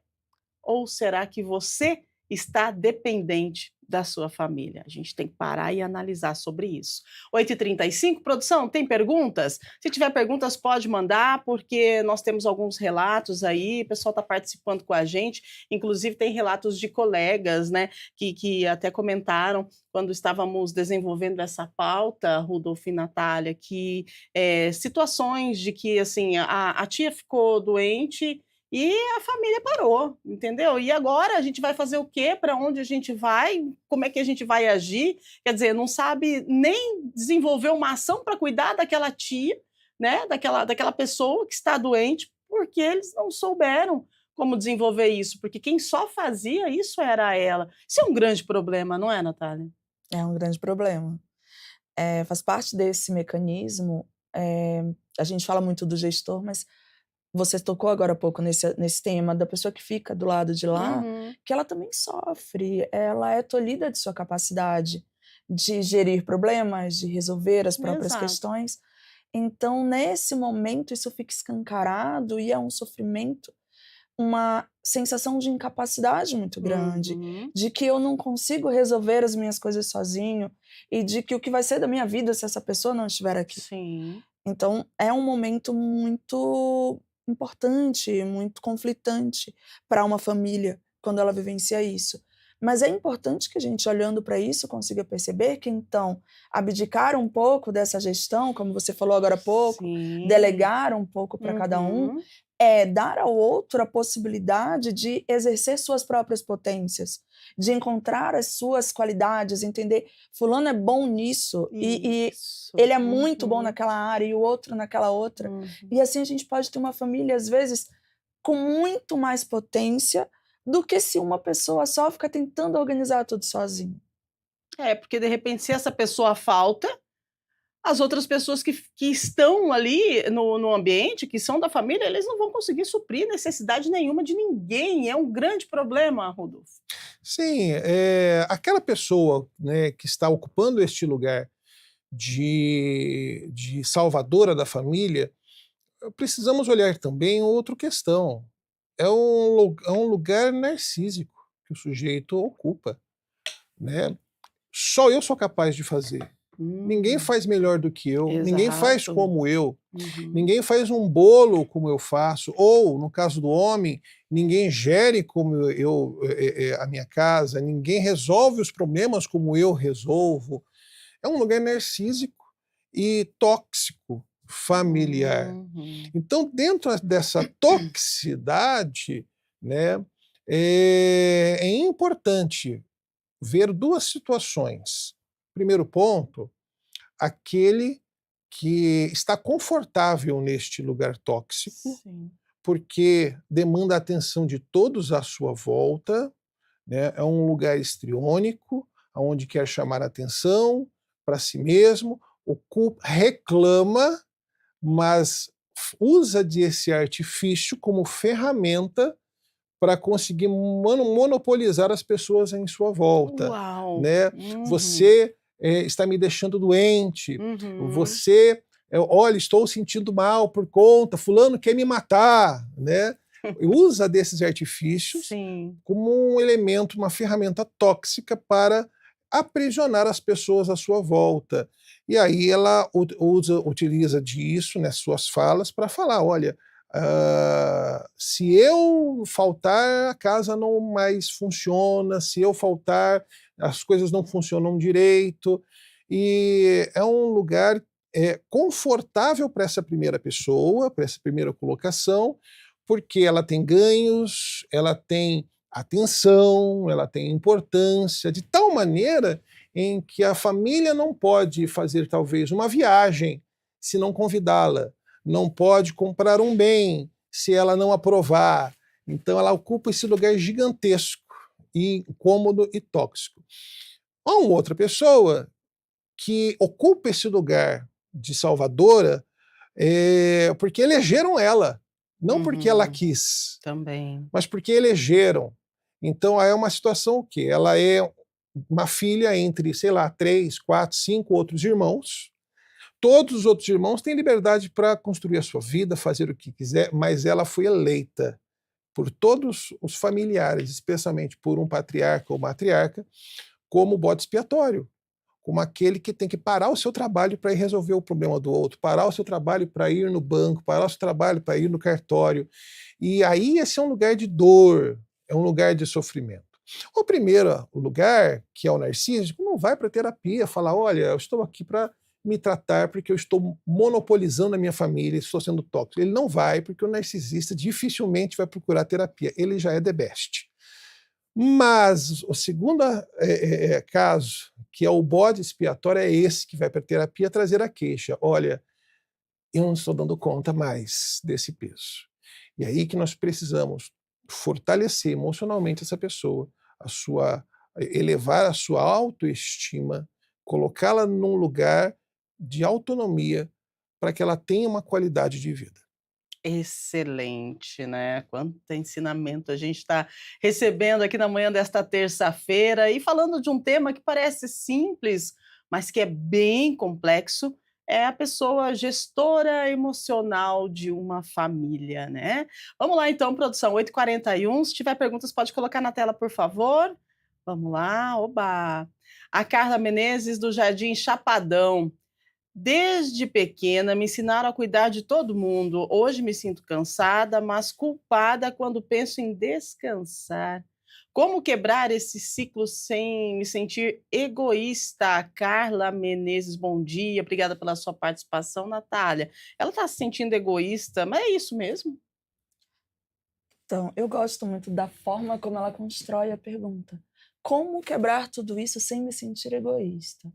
Ou será que você está dependente da sua família? A gente tem que parar e analisar sobre isso. 8h35, produção, tem perguntas? Se tiver perguntas, pode mandar, porque nós temos alguns relatos aí, o pessoal está participando com a gente, inclusive tem relatos de colegas, né, que até comentaram quando estávamos desenvolvendo essa pauta, Rudolf e Natália, que situações de que assim, a tia ficou doente e a família parou, entendeu? E agora a gente vai fazer o quê? Para onde a gente vai? Como é que a gente vai agir? Quer dizer, não sabe nem desenvolver uma ação para cuidar daquela tia, né? Daquela pessoa que está doente, porque eles não souberam como desenvolver isso, porque quem só fazia isso era ela. Isso é um grande problema, não é, Natália? É um grande problema. Faz parte desse mecanismo, a gente fala muito do gestor, mas você tocou agora há pouco nesse tema da pessoa que fica do lado de lá, Uhum. que ela também sofre, ela é tolhida de sua capacidade de gerir problemas, de resolver as próprias Exato. questões. Então, nesse momento, isso fica escancarado e é um sofrimento, uma sensação de incapacidade muito grande, Uhum. de que eu não consigo resolver as minhas coisas sozinho e de que o que vai ser da minha vida se essa pessoa não estiver aqui. Sim. Então, é um momento muito importante, muito conflitante para uma família quando ela vivencia isso. Mas é importante que a gente, olhando para isso, consiga perceber que, então, abdicar um pouco dessa gestão, como você falou agora há pouco, Sim. delegar um pouco para cada um, Uhum. é dar ao outro a possibilidade de exercer suas próprias potências, de encontrar as suas qualidades, entender, fulano é bom nisso e Isso. ele é muito bom Uhum. naquela área e o outro naquela outra. Uhum. E assim a gente pode ter uma família, às vezes, com muito mais potência do que se uma pessoa só fica tentando organizar tudo sozinha. Porque de repente se essa pessoa falta, as outras pessoas que estão ali no ambiente, que são da família, eles não vão conseguir suprir necessidade nenhuma de ninguém, é um grande problema, Rodolfo. Sim, aquela pessoa, né, que está ocupando este lugar de salvadora da família, precisamos olhar também outra questão. É um lugar narcísico que o sujeito ocupa, né? Só eu sou capaz de fazer. Ninguém faz melhor do que eu, ninguém faz Exato. como eu, Uhum. ninguém faz um bolo como eu faço, ou, no caso do homem, ninguém gere como a minha casa, ninguém resolve os problemas como eu resolvo. É um lugar narcísico e tóxico, familiar. Uhum. Então, dentro dessa toxicidade, né, é importante ver duas situações. Primeiro ponto, aquele que está confortável neste lugar tóxico, Sim. porque demanda a atenção de todos à sua volta, né? É um lugar histriônico, onde quer chamar a atenção para si mesmo, ocupa, reclama, mas usa desse artifício como ferramenta para conseguir monopolizar as pessoas em sua volta, Uau! né? Uhum. Você está me deixando doente, Uhum. você, olha, estou sentindo mal por conta, fulano quer me matar, né? usa desses artifícios Sim. como um elemento, uma ferramenta tóxica para aprisionar as pessoas à sua volta. E aí ela utiliza disso nas suas falas para falar, olha, se eu faltar, a casa não mais funciona, se eu faltar, as coisas não funcionam direito. E é um lugar confortável para essa primeira pessoa, para essa primeira colocação, porque ela tem ganhos, ela tem atenção, ela tem importância, de tal maneira em que a família não pode fazer talvez uma viagem se não convidá-la, não pode comprar um bem se ela não aprovar. Então ela ocupa esse lugar gigantesco, e incômodo e tóxico. Há uma outra pessoa que ocupa esse lugar de salvadora porque elegeram ela, não porque ela quis, Também. mas porque elegeram. Então é uma situação que ela é uma filha entre, sei lá, 3, 4, 5 outros irmãos. Todos os outros irmãos têm liberdade para construir a sua vida, fazer o que quiser, mas ela foi eleita por todos os familiares, especialmente por um patriarca ou matriarca, como bode expiatório, como aquele que tem que parar o seu trabalho para ir resolver o problema do outro, parar o seu trabalho para ir no banco, parar o seu trabalho para ir no cartório. E aí esse é um lugar de dor, é um lugar de sofrimento. O primeiro lugar, que é o narcísico, não vai para terapia falar, olha, eu estou aqui para me tratar porque eu estou monopolizando a minha família, estou sendo tóxico. Ele não vai, porque o narcisista dificilmente vai procurar terapia, ele já é the best. Mas o segundo caso, que é o bode expiatório, é esse que vai para a terapia trazer a queixa. Olha, eu não estou dando conta mais desse peso. E aí que nós precisamos fortalecer emocionalmente essa pessoa, elevar a sua autoestima, colocá-la num lugar de autonomia para que ela tenha uma qualidade de vida. Excelente, né? Quanto ensinamento a gente está recebendo aqui na manhã desta terça-feira e falando de um tema que parece simples, mas que é bem complexo, é a pessoa gestora emocional de uma família, né? Vamos lá então, produção, 8h41. Se tiver perguntas, pode colocar na tela, por favor. Vamos lá, oba! A Carla Menezes, do Jardim Chapadão. Desde pequena me ensinaram a cuidar de todo mundo. Hoje me sinto cansada, mas culpada quando penso em descansar. Como quebrar esse ciclo sem me sentir egoísta? Carla Menezes, bom dia. Obrigada pela sua participação, Natália. Ela está se sentindo egoísta, mas é isso mesmo? Então, eu gosto muito da forma como ela constrói a pergunta. Como quebrar tudo isso sem me sentir egoísta?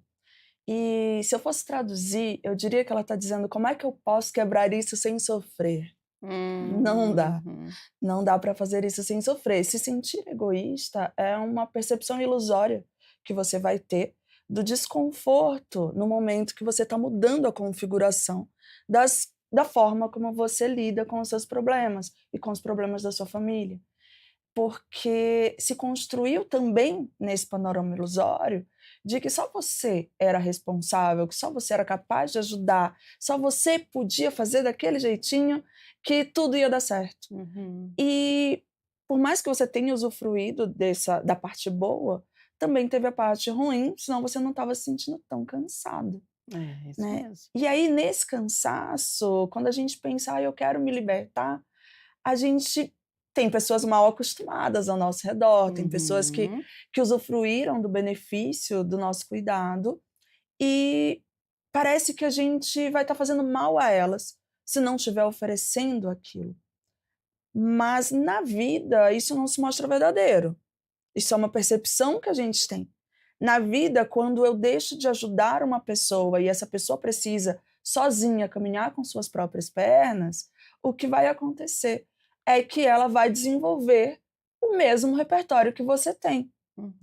E se eu fosse traduzir, eu diria que ela está dizendo como é que eu posso quebrar isso sem sofrer. Não dá. Uhum. Não dá para fazer isso sem sofrer. Se sentir egoísta é uma percepção ilusória que você vai ter do desconforto no momento que você está mudando a configuração da forma como você lida com os seus problemas e com os problemas da sua família. Porque se construiu também nesse panorama ilusório de que só você era responsável, que só você era capaz de ajudar, só você podia fazer daquele jeitinho que tudo ia dar certo. Uhum. E por mais que você tenha usufruído da parte boa, também teve a parte ruim, senão você não estava se sentindo tão cansado. É, isso Né? mesmo. E aí, nesse cansaço, quando a gente pensa, eu quero me libertar, a gente tem pessoas mal acostumadas ao nosso redor, tem pessoas que Uhum. usufruíram do benefício do nosso cuidado e parece que a gente vai estar fazendo mal a elas se não estiver oferecendo aquilo. Mas na vida isso não se mostra verdadeiro. Isso é uma percepção que a gente tem. Na vida, quando eu deixo de ajudar uma pessoa e essa pessoa precisa sozinha caminhar com suas próprias pernas, o que vai acontecer é que ela vai desenvolver o mesmo repertório que você tem.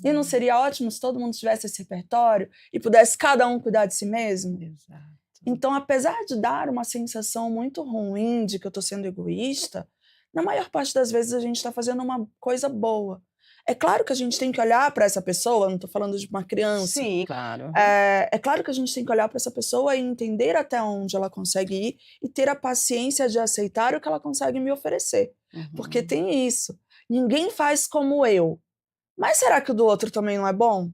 E não seria ótimo se todo mundo tivesse esse repertório e pudesse cada um cuidar de si mesmo? Exato. Então, apesar de dar uma sensação muito ruim de que eu estou sendo egoísta, na maior parte das vezes a gente está fazendo uma coisa boa. É claro que a gente tem que olhar para essa pessoa, não estou falando de uma criança. Sim, claro. É claro que a gente tem que olhar para essa pessoa e entender até onde ela consegue ir e ter a paciência de aceitar o que ela consegue me oferecer. Porque Uhum. tem isso. Ninguém faz como eu. Mas será que o do outro também não é bom?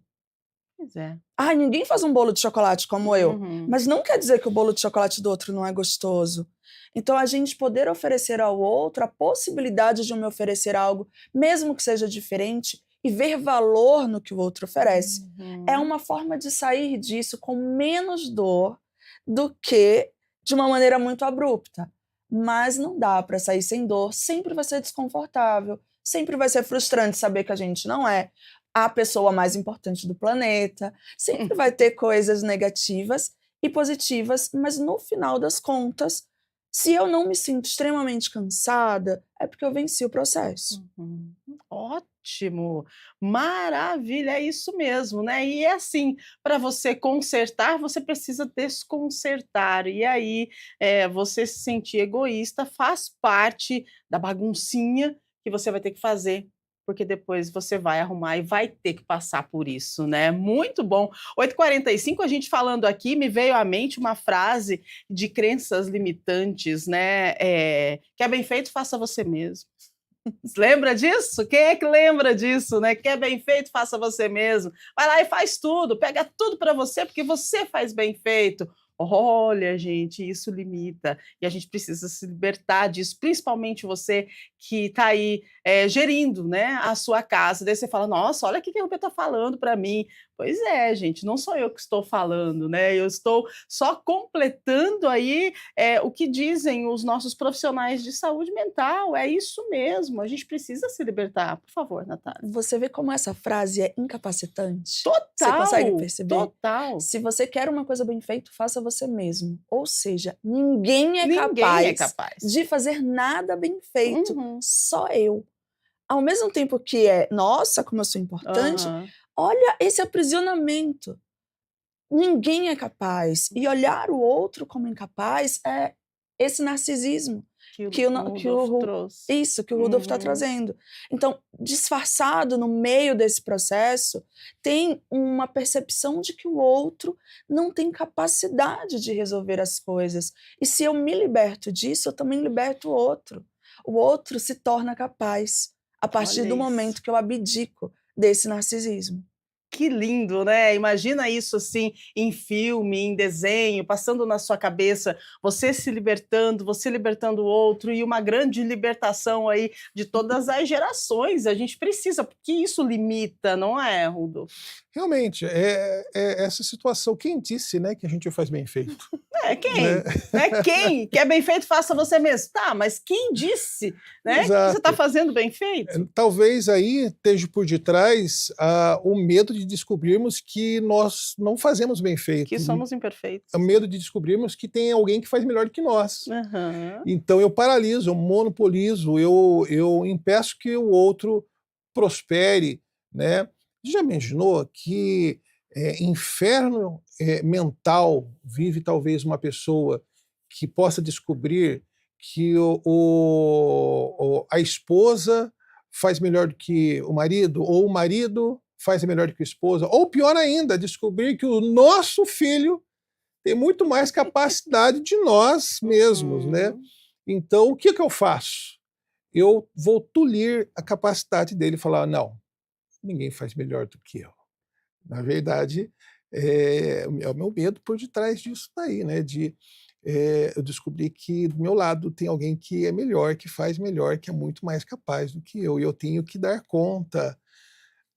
Pois é. Ah, ninguém faz um bolo de chocolate como eu. Uhum. Mas não quer dizer que o bolo de chocolate do outro não é gostoso. Então, a gente poder oferecer ao outro a possibilidade de eu me oferecer algo, mesmo que seja diferente, e ver valor no que o outro oferece, é Uhum. uma forma de sair disso com menos dor do que de uma maneira muito abrupta. Mas não dá para sair sem dor, sempre vai ser desconfortável, sempre vai ser frustrante saber que a gente não é a pessoa mais importante do planeta, sempre vai ter coisas negativas e positivas, mas no final das contas, se eu não me sinto extremamente cansada, é porque eu venci o processo. Uhum. Ótimo, maravilha, é isso mesmo, né? E é assim, para você consertar, você precisa desconcertar. E aí, você se sentir egoísta faz parte da baguncinha que você vai ter que fazer, porque depois você vai arrumar e vai ter que passar por isso, né? Muito bom. 8h45, a gente falando aqui, me veio à mente uma frase de crenças limitantes, né? Quer bem feito, faça você mesmo. Lembra disso? Quem é que lembra disso, né? Quer bem feito, faça você mesmo. Vai lá e faz tudo, pega tudo para você, porque você faz bem feito. Olha, gente, isso limita e a gente precisa se libertar disso, principalmente você que está aí gerindo, né, a sua casa. Daí você fala, nossa, olha o que que a Rubia está falando para mim. Pois é, gente, não sou eu que estou falando, né? Eu estou só completando aí o que dizem os nossos profissionais de saúde mental. É isso mesmo, a gente precisa se libertar. Por favor, Natália. Você vê como essa frase é incapacitante? Você consegue Total, perceber? total. Se você quer uma coisa bem feita, faça você mesmo. Ou seja, ninguém é Ninguém é capaz capaz. de fazer nada bem feito, Uhum. só eu. Ao mesmo tempo que é, nossa, como eu sou importante, Aham. olha esse aprisionamento. Ninguém é capaz. E olhar o outro como incapaz é esse narcisismo Que que o, o no- que o Rudolf Ru- trouxe. isso que o Rudolf está Uhum. trazendo. Então, disfarçado no meio desse processo, tem uma percepção de que o outro não tem capacidade de resolver as coisas. E se eu me liberto disso, eu também liberto o outro. O outro se torna capaz a partir Olha do isso. momento que eu abdico desse narcisismo. Que lindo, né? Imagina isso assim em filme, em desenho, passando na sua cabeça, você libertando o outro e uma grande libertação aí de todas as gerações. A gente precisa, porque isso limita, não é, Rudolf? Realmente, é essa situação. Quem disse, né, que a gente faz bem feito? É, Né? quem? Né? Quem? Quer bem feito, faça você mesmo. Tá, mas quem disse, né, que você está Exato. fazendo bem feito? Talvez aí esteja por detrás o medo de descobrirmos que nós não fazemos bem Que feito, somos o imperfeitos. medo de descobrirmos que tem alguém que faz melhor do que nós. Aham. Então eu paraliso, eu monopolizo, eu impeço que o outro prospere, né? Já imaginou que inferno mental vive talvez uma pessoa que possa descobrir que a esposa faz melhor do que o marido, ou o marido faz melhor do que a esposa, ou pior ainda, descobrir que o nosso filho tem muito mais capacidade de nós mesmos, né? Uhum. Então, o que que eu faço? Eu vou tolir a capacidade dele e falar, não, ninguém faz melhor do que eu. Na verdade, é o meu medo por detrás disso daí, né? Eu descobrir que do meu lado tem alguém que é melhor, que faz melhor, que é muito mais capaz do que eu. E eu tenho que dar conta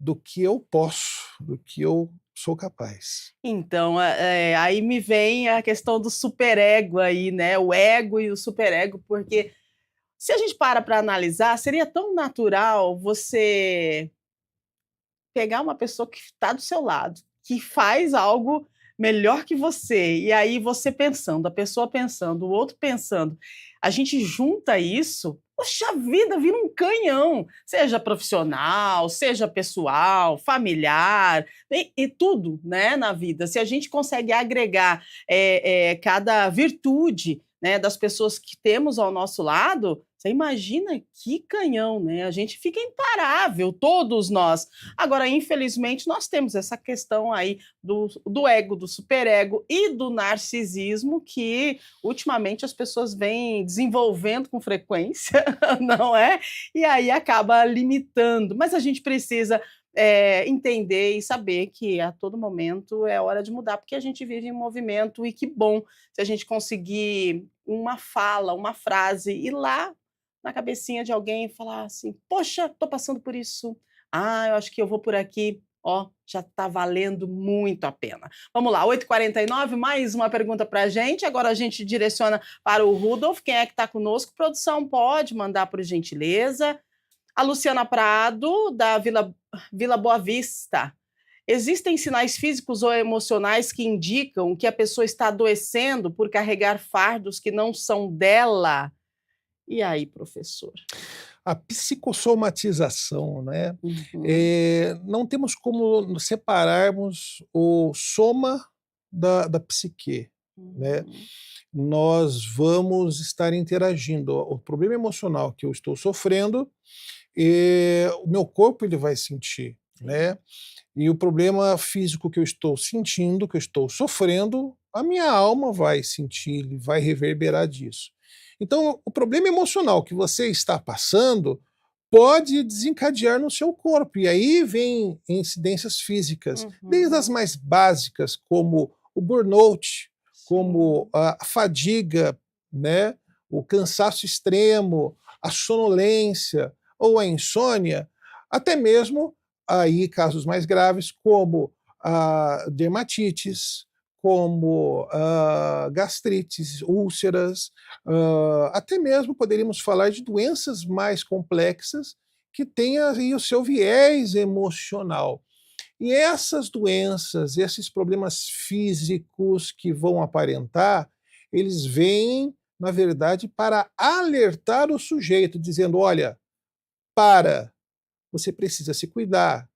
do que eu posso, do que eu sou capaz. Então, aí me vem a questão do superego aí, né? O ego e o superego, porque se a gente para analisar, seria tão natural você pegar uma pessoa que está do seu lado, que faz algo melhor que você, e aí você pensando, a pessoa pensando, o outro pensando, a gente junta isso, poxa vida, vira um canhão, seja profissional, seja pessoal, familiar, e tudo, né, na vida. Se a gente consegue agregar cada virtude, né, das pessoas que temos ao nosso lado, Você imagina que canhão, né? A gente fica imparável, todos nós. Agora, infelizmente, nós temos essa questão aí do ego, do superego e do narcisismo que ultimamente as pessoas vêm desenvolvendo com frequência, não é? E aí acaba limitando. Mas a gente precisa entender e saber que a todo momento é hora de mudar, porque a gente vive em movimento e que bom se a gente conseguir uma fala, uma frase, ir lá na cabecinha de alguém e falar assim: "Poxa, tô passando por isso. Ah, eu acho que eu vou por aqui". Ó, já tá valendo muito a pena. Vamos lá, 8h49, mais uma pergunta pra gente. Agora a gente direciona para o Rudolf. Quem é que tá conosco? Produção, pode mandar por gentileza. A Luciana Prado, da Vila Boa Vista. Existem sinais físicos ou emocionais que indicam que a pessoa está adoecendo por carregar fardos que não são dela? E aí, professor? A psicossomatização, né? Uhum. Não temos como separarmos o soma da psique, né? Uhum. Nós vamos estar interagindo. O problema emocional que eu estou sofrendo, o meu corpo ele vai sentir, né? E o problema físico que eu estou sentindo, que eu estou sofrendo, a minha alma vai sentir, ele vai reverberar disso. Então, o problema emocional que você está passando pode desencadear no seu corpo. E aí vem incidências físicas, desde as Uhum. mais básicas, como o burnout, como Sim. a fadiga, né? O cansaço extremo, a sonolência ou a insônia, até mesmo aí casos mais graves como a dermatites, como gastrites, úlceras, até mesmo poderíamos falar de doenças mais complexas que têm aí o seu viés emocional. E essas doenças, esses problemas físicos que vão aparentar, eles vêm, na verdade, para alertar o sujeito, dizendo: olha, você precisa se cuidar,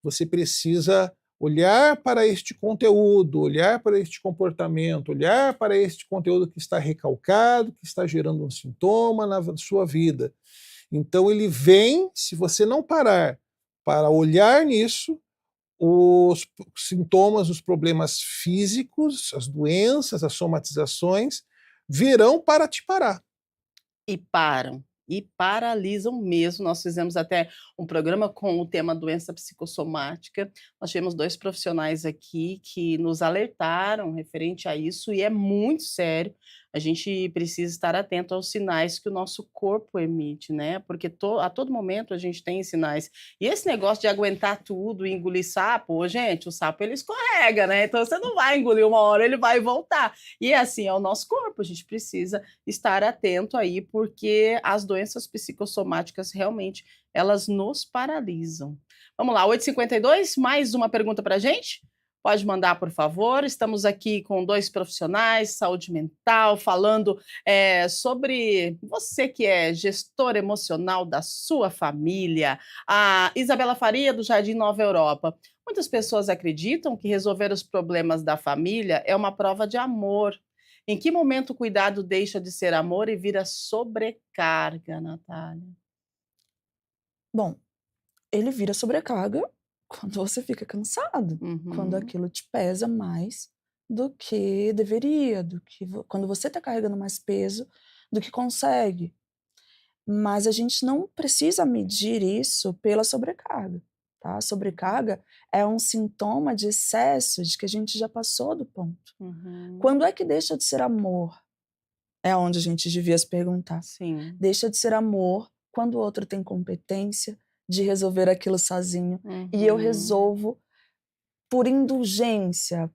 você precisa olhar para este conteúdo, olhar para este comportamento, olhar para este conteúdo que está recalcado, que está gerando um sintoma na sua vida. Então ele vem, se você não parar para olhar nisso, os sintomas, os problemas físicos, as doenças, as somatizações virão para te parar. E param, e paralisam mesmo. Nós fizemos até um programa com o tema doença psicossomática. Nós tivemos 2 profissionais aqui que nos alertaram referente a isso e é muito sério. A gente precisa estar atento aos sinais que o nosso corpo emite, né, porque a todo momento a gente tem sinais. E esse negócio de aguentar tudo e engolir sapo, ô gente, o sapo ele escorrega, né, então você não vai engolir uma hora, ele vai voltar. E assim é o nosso corpo, a gente precisa estar atento aí, porque as doenças psicossomáticas realmente elas nos paralisam. Vamos lá, 8h52, mais uma pergunta para a gente? Pode mandar, por favor. Estamos aqui com 2 profissionais, saúde mental, falando sobre você que é gestor emocional da sua família. A Isabela Faria, do Jardim Nova Europa. Muitas pessoas acreditam que resolver os problemas da família é uma prova de amor. Em que momento o cuidado deixa de ser amor e vira sobrecarga, Natália? Bom, ele vira sobrecarga quando você fica cansado, quando Uhum. aquilo te pesa mais do que deveria, do que quando você está carregando mais peso do que consegue. Mas a gente não precisa medir isso pela sobrecarga, tá? A sobrecarga é um sintoma de excesso, de que a gente já passou do ponto. Uhum. Quando é que deixa de ser amor? É onde a gente devia se perguntar. Sim. Deixa de ser amor quando o outro tem competência de resolver aquilo sozinho e eu Uhum. resolvo por indulgência,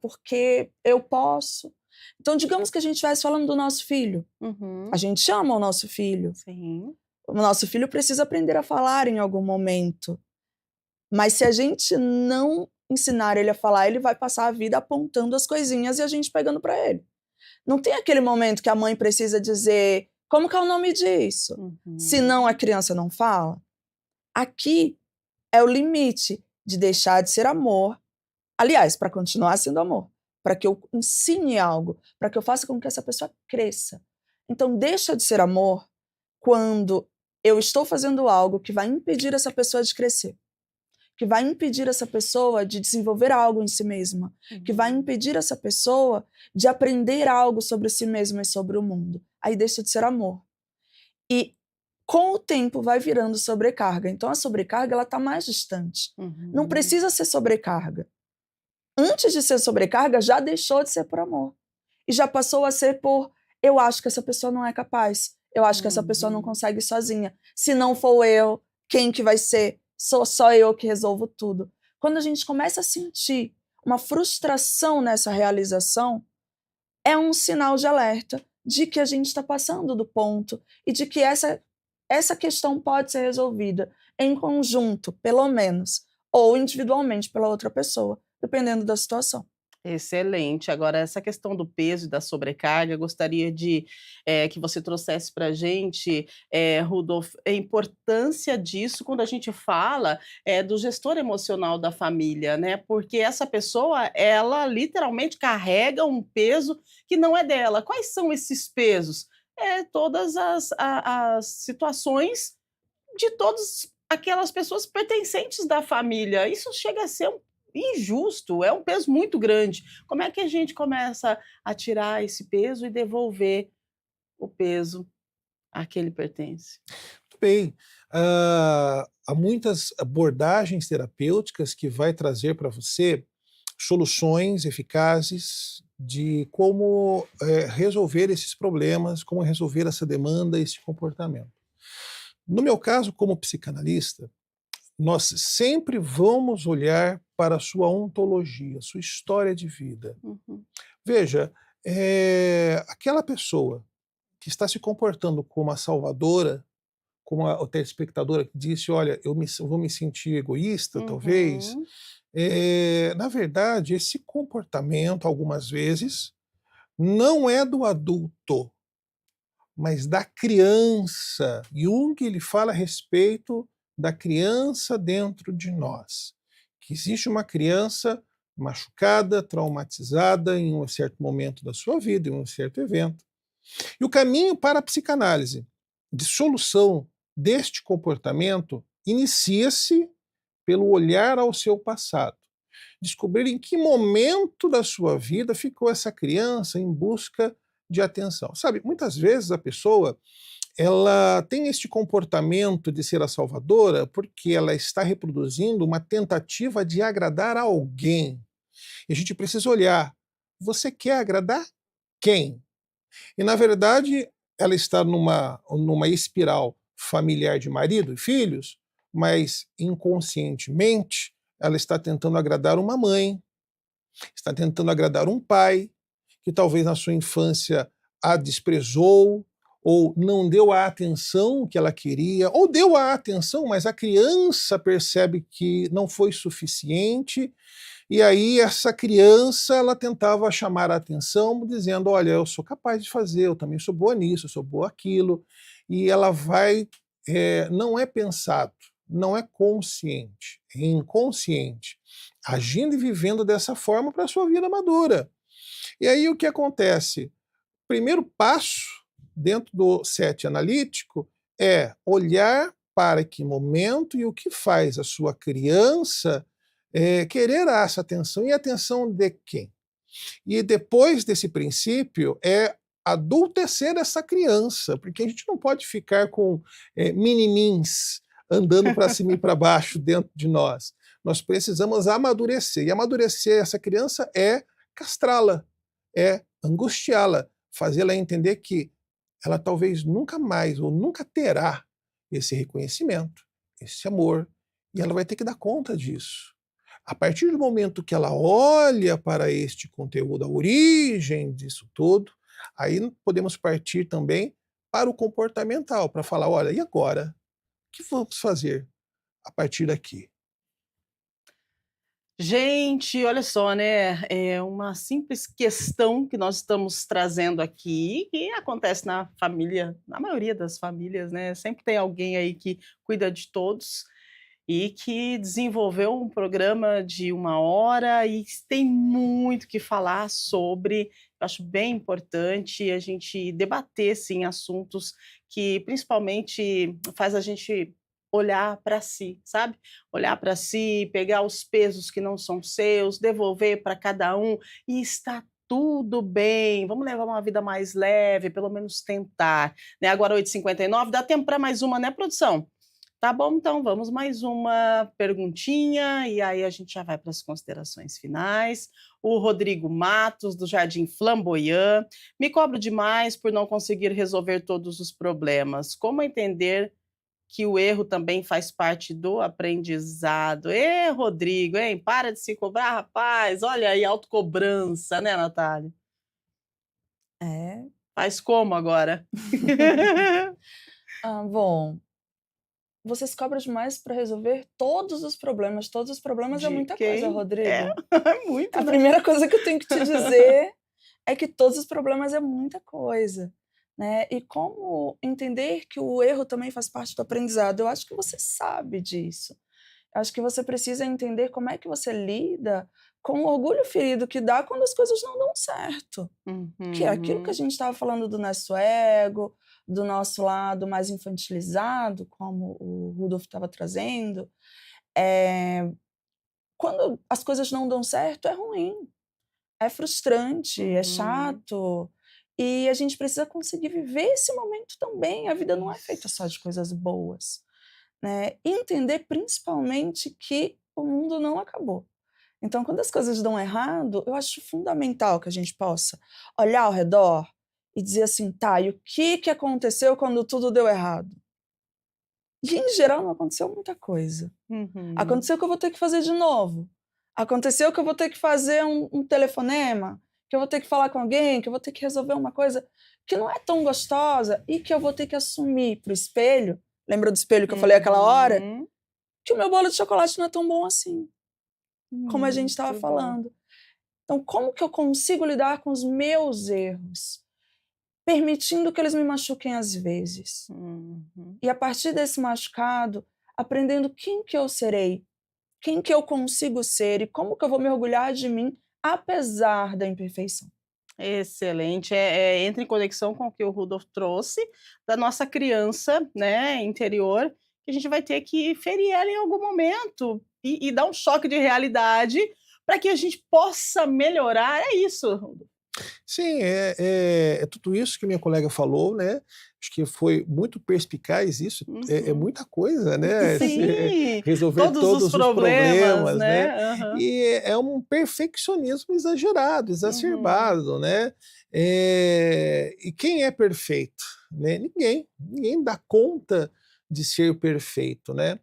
porque eu posso. Então, digamos que a gente estivesse falando do nosso filho. A Uhum. gente ama o nosso filho. Sim. O nosso filho precisa aprender a falar em algum momento. Mas se a gente não ensinar ele a falar, ele vai passar a vida apontando as coisinhas e a gente pegando para ele. Não tem aquele momento que a mãe precisa dizer como que é o nome disso, senão a Uhum. criança não fala. Aqui é o limite de deixar de ser amor, aliás, para continuar sendo amor, para que eu ensine algo, para que eu faça com que essa pessoa cresça. Então deixa de ser amor quando eu estou fazendo algo que vai impedir essa pessoa de crescer, que vai impedir essa pessoa de desenvolver algo em si mesma, que vai impedir essa pessoa de aprender algo sobre si mesma e sobre o mundo. Aí deixa de ser amor. E com o tempo vai virando sobrecarga. Então a sobrecarga ela está mais distante. Não precisa ser sobrecarga. Antes de ser sobrecarga, já deixou de ser por amor. E já passou a ser por, eu acho que essa pessoa não é capaz. Eu acho que essa pessoa não consegue sozinha. Se não for eu, quem que vai ser? Sou só eu que resolvo tudo. Quando a gente começa a sentir uma frustração nessa realização, é um sinal de alerta de que a gente está passando do ponto e de que essa questão pode ser resolvida em conjunto, pelo menos, ou individualmente pela outra pessoa, dependendo da situação. Excelente. Agora, essa questão do peso e da sobrecarga, eu gostaria de que você trouxesse para a gente, Rudolf, a importância disso quando a gente fala do gestor emocional da família, né? Porque essa pessoa, ela literalmente carrega um peso que não é dela. Quais são esses pesos? Todas as situações de todas aquelas pessoas pertencentes da família. Isso chega a ser injusto, é um peso muito grande. Como é que a gente começa a tirar esse peso e devolver o peso a que ele pertence? Muito bem. Há muitas abordagens terapêuticas que vai trazer para você soluções eficazes de como resolver esses problemas, como resolver essa demanda, esse comportamento. No meu caso, como psicanalista, nós sempre vamos olhar para a sua ontologia, sua história de vida. Veja, aquela pessoa que está se comportando como a salvadora, como a telespectadora que disse, olha, eu vou me sentir egoísta, talvez. Na verdade, esse comportamento, algumas vezes, não é do adulto, mas da criança. Jung ele fala a respeito da criança dentro de nós. Que existe uma criança machucada, traumatizada em um certo momento da sua vida, em um certo evento. E o caminho para a psicanálise de solução deste comportamento inicia-se pelo olhar ao seu passado. Descobrir em que momento da sua vida ficou essa criança em busca de atenção. Sabe, muitas vezes a pessoa ela tem este comportamento de ser a salvadora porque ela está reproduzindo uma tentativa de agradar a alguém. E a gente precisa olhar, você quer agradar quem? E, na verdade, ela está numa espiral familiar de marido e filhos, mas inconscientemente ela está tentando agradar uma mãe, está tentando agradar um pai, que talvez na sua infância a desprezou, ou não deu a atenção que ela queria, ou deu a atenção, mas a criança percebe que não foi suficiente, e aí essa criança ela tentava chamar a atenção, dizendo, olha, eu sou capaz de fazer, eu também sou boa nisso, eu sou boa aquilo, e ela vai, não é pensado, não é consciente, é inconsciente, agindo e vivendo dessa forma para a sua vida madura. E aí o que acontece? O primeiro passo dentro do SET analítico é olhar para que momento e o que faz a sua criança querer essa atenção, e atenção de quem? E depois desse princípio é adultecer essa criança, porque a gente não pode ficar com minimins andando para cima e para baixo dentro de nós. Nós precisamos amadurecer, e amadurecer essa criança é castrá-la, é angustiá-la, fazê-la entender que ela talvez nunca mais ou nunca terá esse reconhecimento, esse amor, e ela vai ter que dar conta disso. A partir do momento que ela olha para este conteúdo, a origem disso tudo, aí podemos partir também para o comportamental, para falar, olha, e agora? O que vamos fazer a partir daqui? Gente, olha só, né, é uma simples questão que nós estamos trazendo aqui, que acontece na família, na maioria das famílias, né, sempre tem alguém aí que cuida de todos, e que desenvolveu um programa de 1 hora e tem muito que falar sobre Eu acho bem importante a gente debater, sim, assuntos que principalmente faz a gente olhar para si, sabe? Olhar para si, pegar os pesos que não são seus, devolver para cada um e está tudo bem. Vamos levar uma vida mais leve, pelo menos tentar, né? Agora 8h59, dá tempo para mais uma, né, produção? Tá bom, então vamos mais uma perguntinha e aí a gente já vai para as considerações finais. O Rodrigo Matos, do Jardim Flamboyant: me cobro demais por não conseguir resolver todos os problemas. Como entender que o erro também faz parte do aprendizado? Ê, Rodrigo, hein? Para de se cobrar, rapaz. Olha aí, autocobrança, né, Natália? É. Faz como agora? Bom, você se cobra demais para resolver todos os problemas. Todos os problemas é De muita coisa, quem? Rodrigo. É muito, A né? primeira coisa que eu tenho que te dizer é que todos os problemas é muita coisa, né? E como entender que o erro também faz parte do aprendizado? Eu acho que você sabe disso. Eu acho que você precisa entender como é que você lida com o orgulho ferido que dá quando as coisas não dão certo. Que é aquilo que a Uhum. gente estava falando do nosso ego, do nosso lado mais infantilizado, como o Rudolf estava trazendo. Quando as coisas não dão certo, é ruim, é frustrante, é Uhum. chato. E a gente precisa conseguir viver esse momento também. A vida não é feita só de Isso. coisas boas, né? E entender principalmente que o mundo não acabou. Então, quando as coisas dão errado, eu acho fundamental que a gente possa olhar ao redor e dizer assim, tá, e o que aconteceu quando tudo deu errado? E, em geral, não aconteceu muita coisa. Uhum. Aconteceu que eu vou ter que fazer de novo. Aconteceu que eu vou ter que fazer um telefonema, que eu vou ter que falar com alguém, que eu vou ter que resolver uma coisa que não é tão gostosa e que eu vou ter que assumir pro espelho. Lembra do espelho que eu falei aquela hora? Uhum. Que o meu bolo de chocolate não é tão bom assim, como a gente estava Muito bom. falando. Então, como que eu consigo lidar com os meus erros, permitindo que eles me machuquem às vezes? Uhum. E a partir desse machucado, aprendendo quem que eu serei, quem que eu consigo ser e como que eu vou me orgulhar de mim, apesar da imperfeição. Excelente. Entra em conexão com o que o Rudolf trouxe da nossa criança, né, interior, que a gente vai ter que ferir ela em algum momento e dar um choque de realidade para que a gente possa melhorar. É isso, Rudolf. Sim, é tudo isso que minha colega falou, né? Acho que foi muito perspicaz isso, é Uhum. muita coisa, né? Sim, Resolver todos os todos os problemas, problemas, né? né? Aham. E é um perfeccionismo exagerado, Uhum. exacerbado, né? E quem é perfeito? Né? Ninguém dá conta de ser perfeito, né?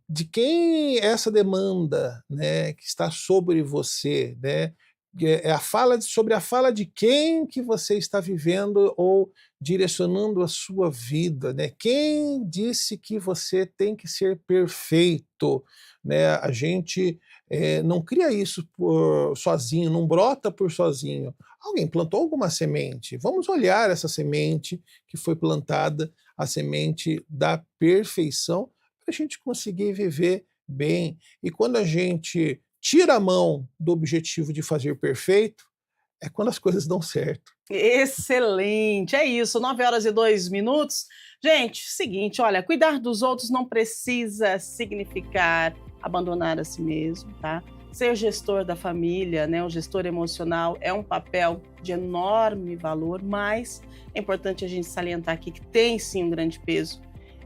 De quem é essa demanda, né, que está sobre você, né? É sobre a fala de quem que você está vivendo ou direcionando a sua vida, né? Quem disse que você tem que ser perfeito, né? A gente não cria isso por sozinho, não brota por sozinho. Alguém plantou alguma semente. Vamos olhar essa semente que foi plantada, a semente da perfeição, para a gente conseguir viver bem. E quando a gente tira a mão do objetivo de fazer perfeito, é quando as coisas dão certo. Excelente, é isso, 9h02. Gente, seguinte, olha, cuidar dos outros não precisa significar abandonar a si mesmo, tá? Ser gestor da família, né, o gestor emocional é um papel de enorme valor, mas é importante a gente salientar aqui que tem sim um grande peso.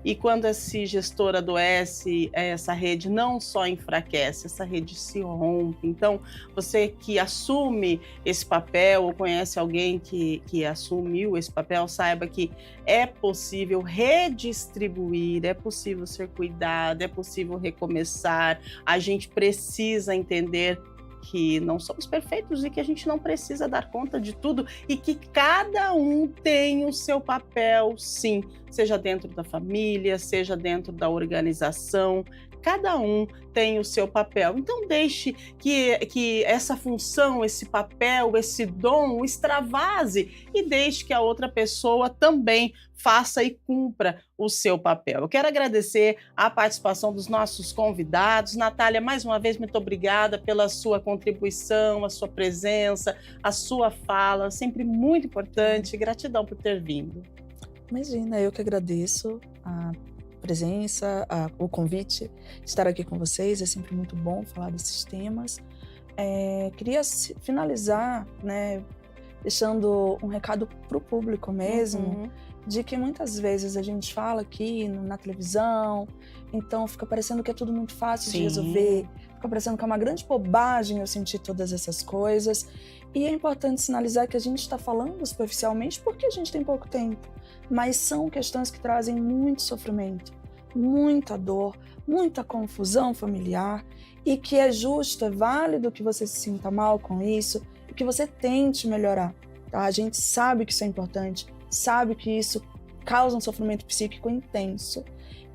E quando esse gestor adoece, essa rede não só enfraquece, essa rede se rompe. Então, você que assume esse papel ou conhece alguém que assumiu esse papel, saiba que é possível redistribuir, é possível ser cuidado, é possível recomeçar. A gente precisa entender que não somos perfeitos e que a gente não precisa dar conta de tudo e que cada um tem o seu papel, sim, seja dentro da família, seja dentro da organização. cada um tem o seu papel. Então deixe que essa função, esse papel, esse dom extravase e deixe que a outra pessoa também faça e cumpra o seu papel. Eu quero agradecer a participação dos nossos convidados. Natália, mais uma vez, muito obrigada pela sua contribuição, a sua presença, a sua fala, sempre muito importante. Gratidão por ter vindo. Imagina, eu que agradeço a presença, o convite, estar aqui com vocês. É sempre muito bom falar desses temas. Queria finalizar, né, deixando um recado para o público mesmo, de que muitas vezes a gente fala aqui na televisão, então fica parecendo que é tudo muito fácil de resolver, fica parecendo que é uma grande bobagem eu sentir todas essas coisas. E é importante sinalizar que a gente está falando superficialmente porque a gente tem pouco tempo, mas são questões que trazem muito sofrimento, muita dor, muita confusão familiar, e que é justo, é válido que você se sinta mal com isso e que você tente melhorar. Tá? A gente sabe que isso é importante, sabe que isso causa um sofrimento psíquico intenso.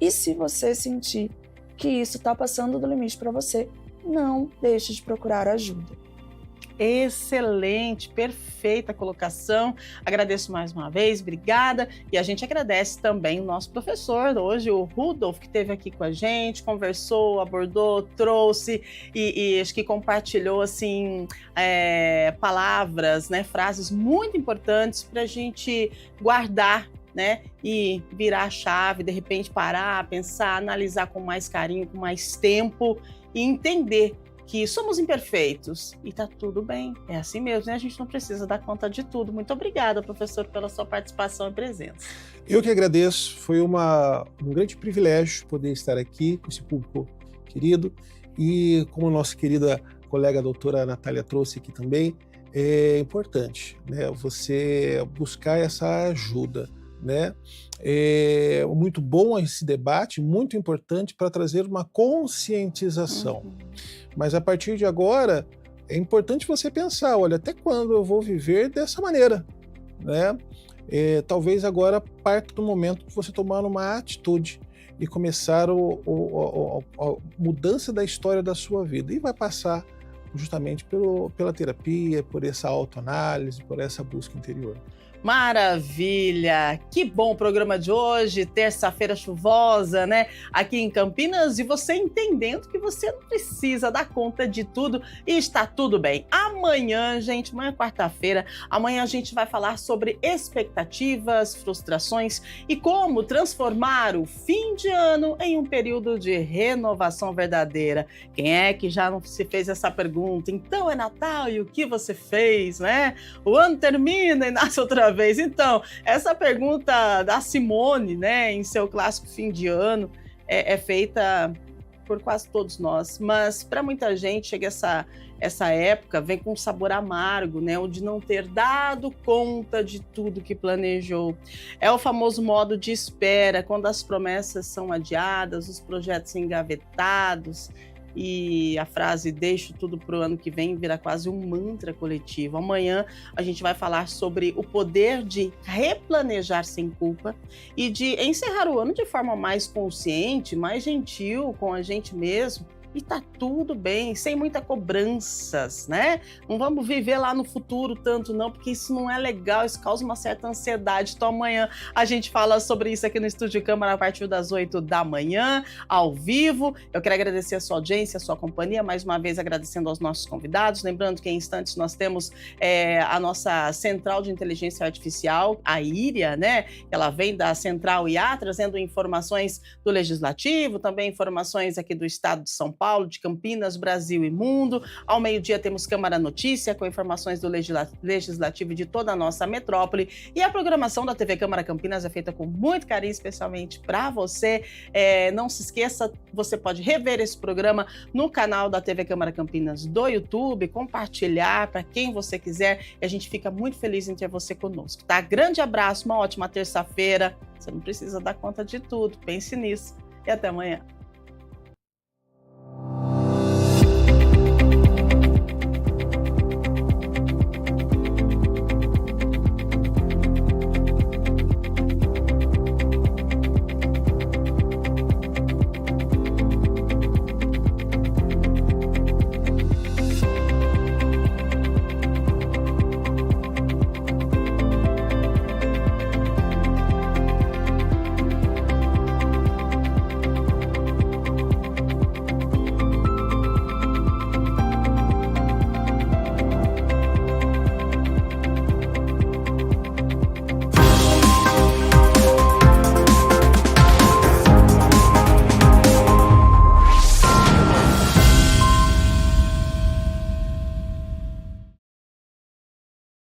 E se você sentir que isso está passando do limite para você, não deixe de procurar ajuda. Excelente, perfeita colocação. Agradeço mais uma vez, obrigada. E a gente agradece também o nosso professor hoje, o Rudolf, que esteve aqui com a gente, conversou, abordou, trouxe e acho que compartilhou assim, palavras, né, frases muito importantes para a gente guardar, né, e virar a chave, de repente parar, pensar, analisar com mais carinho, com mais tempo e entender que somos imperfeitos e tá tudo bem, é assim mesmo, né? A gente não precisa dar conta de tudo. Muito obrigada, professor, pela sua participação e presença. Eu que agradeço, foi um grande privilégio poder estar aqui com esse público querido e como nossa querida colega doutora Natália trouxe aqui também, é importante, né, você buscar essa ajuda, né? É muito bom esse debate, muito importante para trazer uma conscientização. Mas a partir de agora, é importante você pensar, olha, até quando eu vou viver dessa maneira, né? Talvez agora parta do momento de você tomar uma atitude e começar a mudança da história da sua vida. E vai passar justamente pela terapia, por essa autoanálise, por essa busca interior. Maravilha! Que bom o programa de hoje, terça-feira chuvosa, né? Aqui em Campinas, e você entendendo que você não precisa dar conta de tudo e está tudo bem. Amanhã, gente, amanhã é quarta-feira, amanhã a gente vai falar sobre expectativas, frustrações e como transformar o fim de ano em um período de renovação verdadeira. Quem é que já não se fez essa pergunta? Então é Natal e o que você fez, né? O ano termina e nasce outra vez. Então, essa pergunta da Simone, né, em seu clássico fim de ano, é feita por quase todos nós, mas para muita gente chega essa época, vem com um sabor amargo, né, o de não ter dado conta de tudo que planejou. É o famoso modo de espera, quando as promessas são adiadas, os projetos engavetados, e a frase deixo tudo para o ano que vem vira quase um mantra coletivo. Amanhã a gente vai falar sobre o poder de replanejar sem culpa e de encerrar o ano de forma mais consciente, mais gentil com a gente mesmo. E tá tudo bem, sem muitas cobranças, né? Não vamos viver lá no futuro tanto não, porque isso não é legal, isso causa uma certa ansiedade. Então amanhã a gente fala sobre isso aqui no Estúdio Câmara a partir das 8 da manhã, ao vivo. Eu quero agradecer a sua audiência, a sua companhia, mais uma vez agradecendo aos nossos convidados. Lembrando que em instantes nós temos a nossa Central de Inteligência Artificial, a IRIA, né? Ela vem da Central IA, trazendo informações do Legislativo, também informações aqui do Estado de São Paulo, de Campinas, Brasil e mundo. Ao meio-dia temos Câmara Notícia, com informações do Legislativo de toda a nossa metrópole. E a programação da TV Câmara Campinas é feita com muito carinho, especialmente para você. Não se esqueça, você pode rever esse programa no canal da TV Câmara Campinas do YouTube, compartilhar para quem você quiser. E a gente fica muito feliz em ter você conosco, tá? Grande abraço, uma ótima terça-feira. Você não precisa dar conta de tudo, pense nisso. E até amanhã.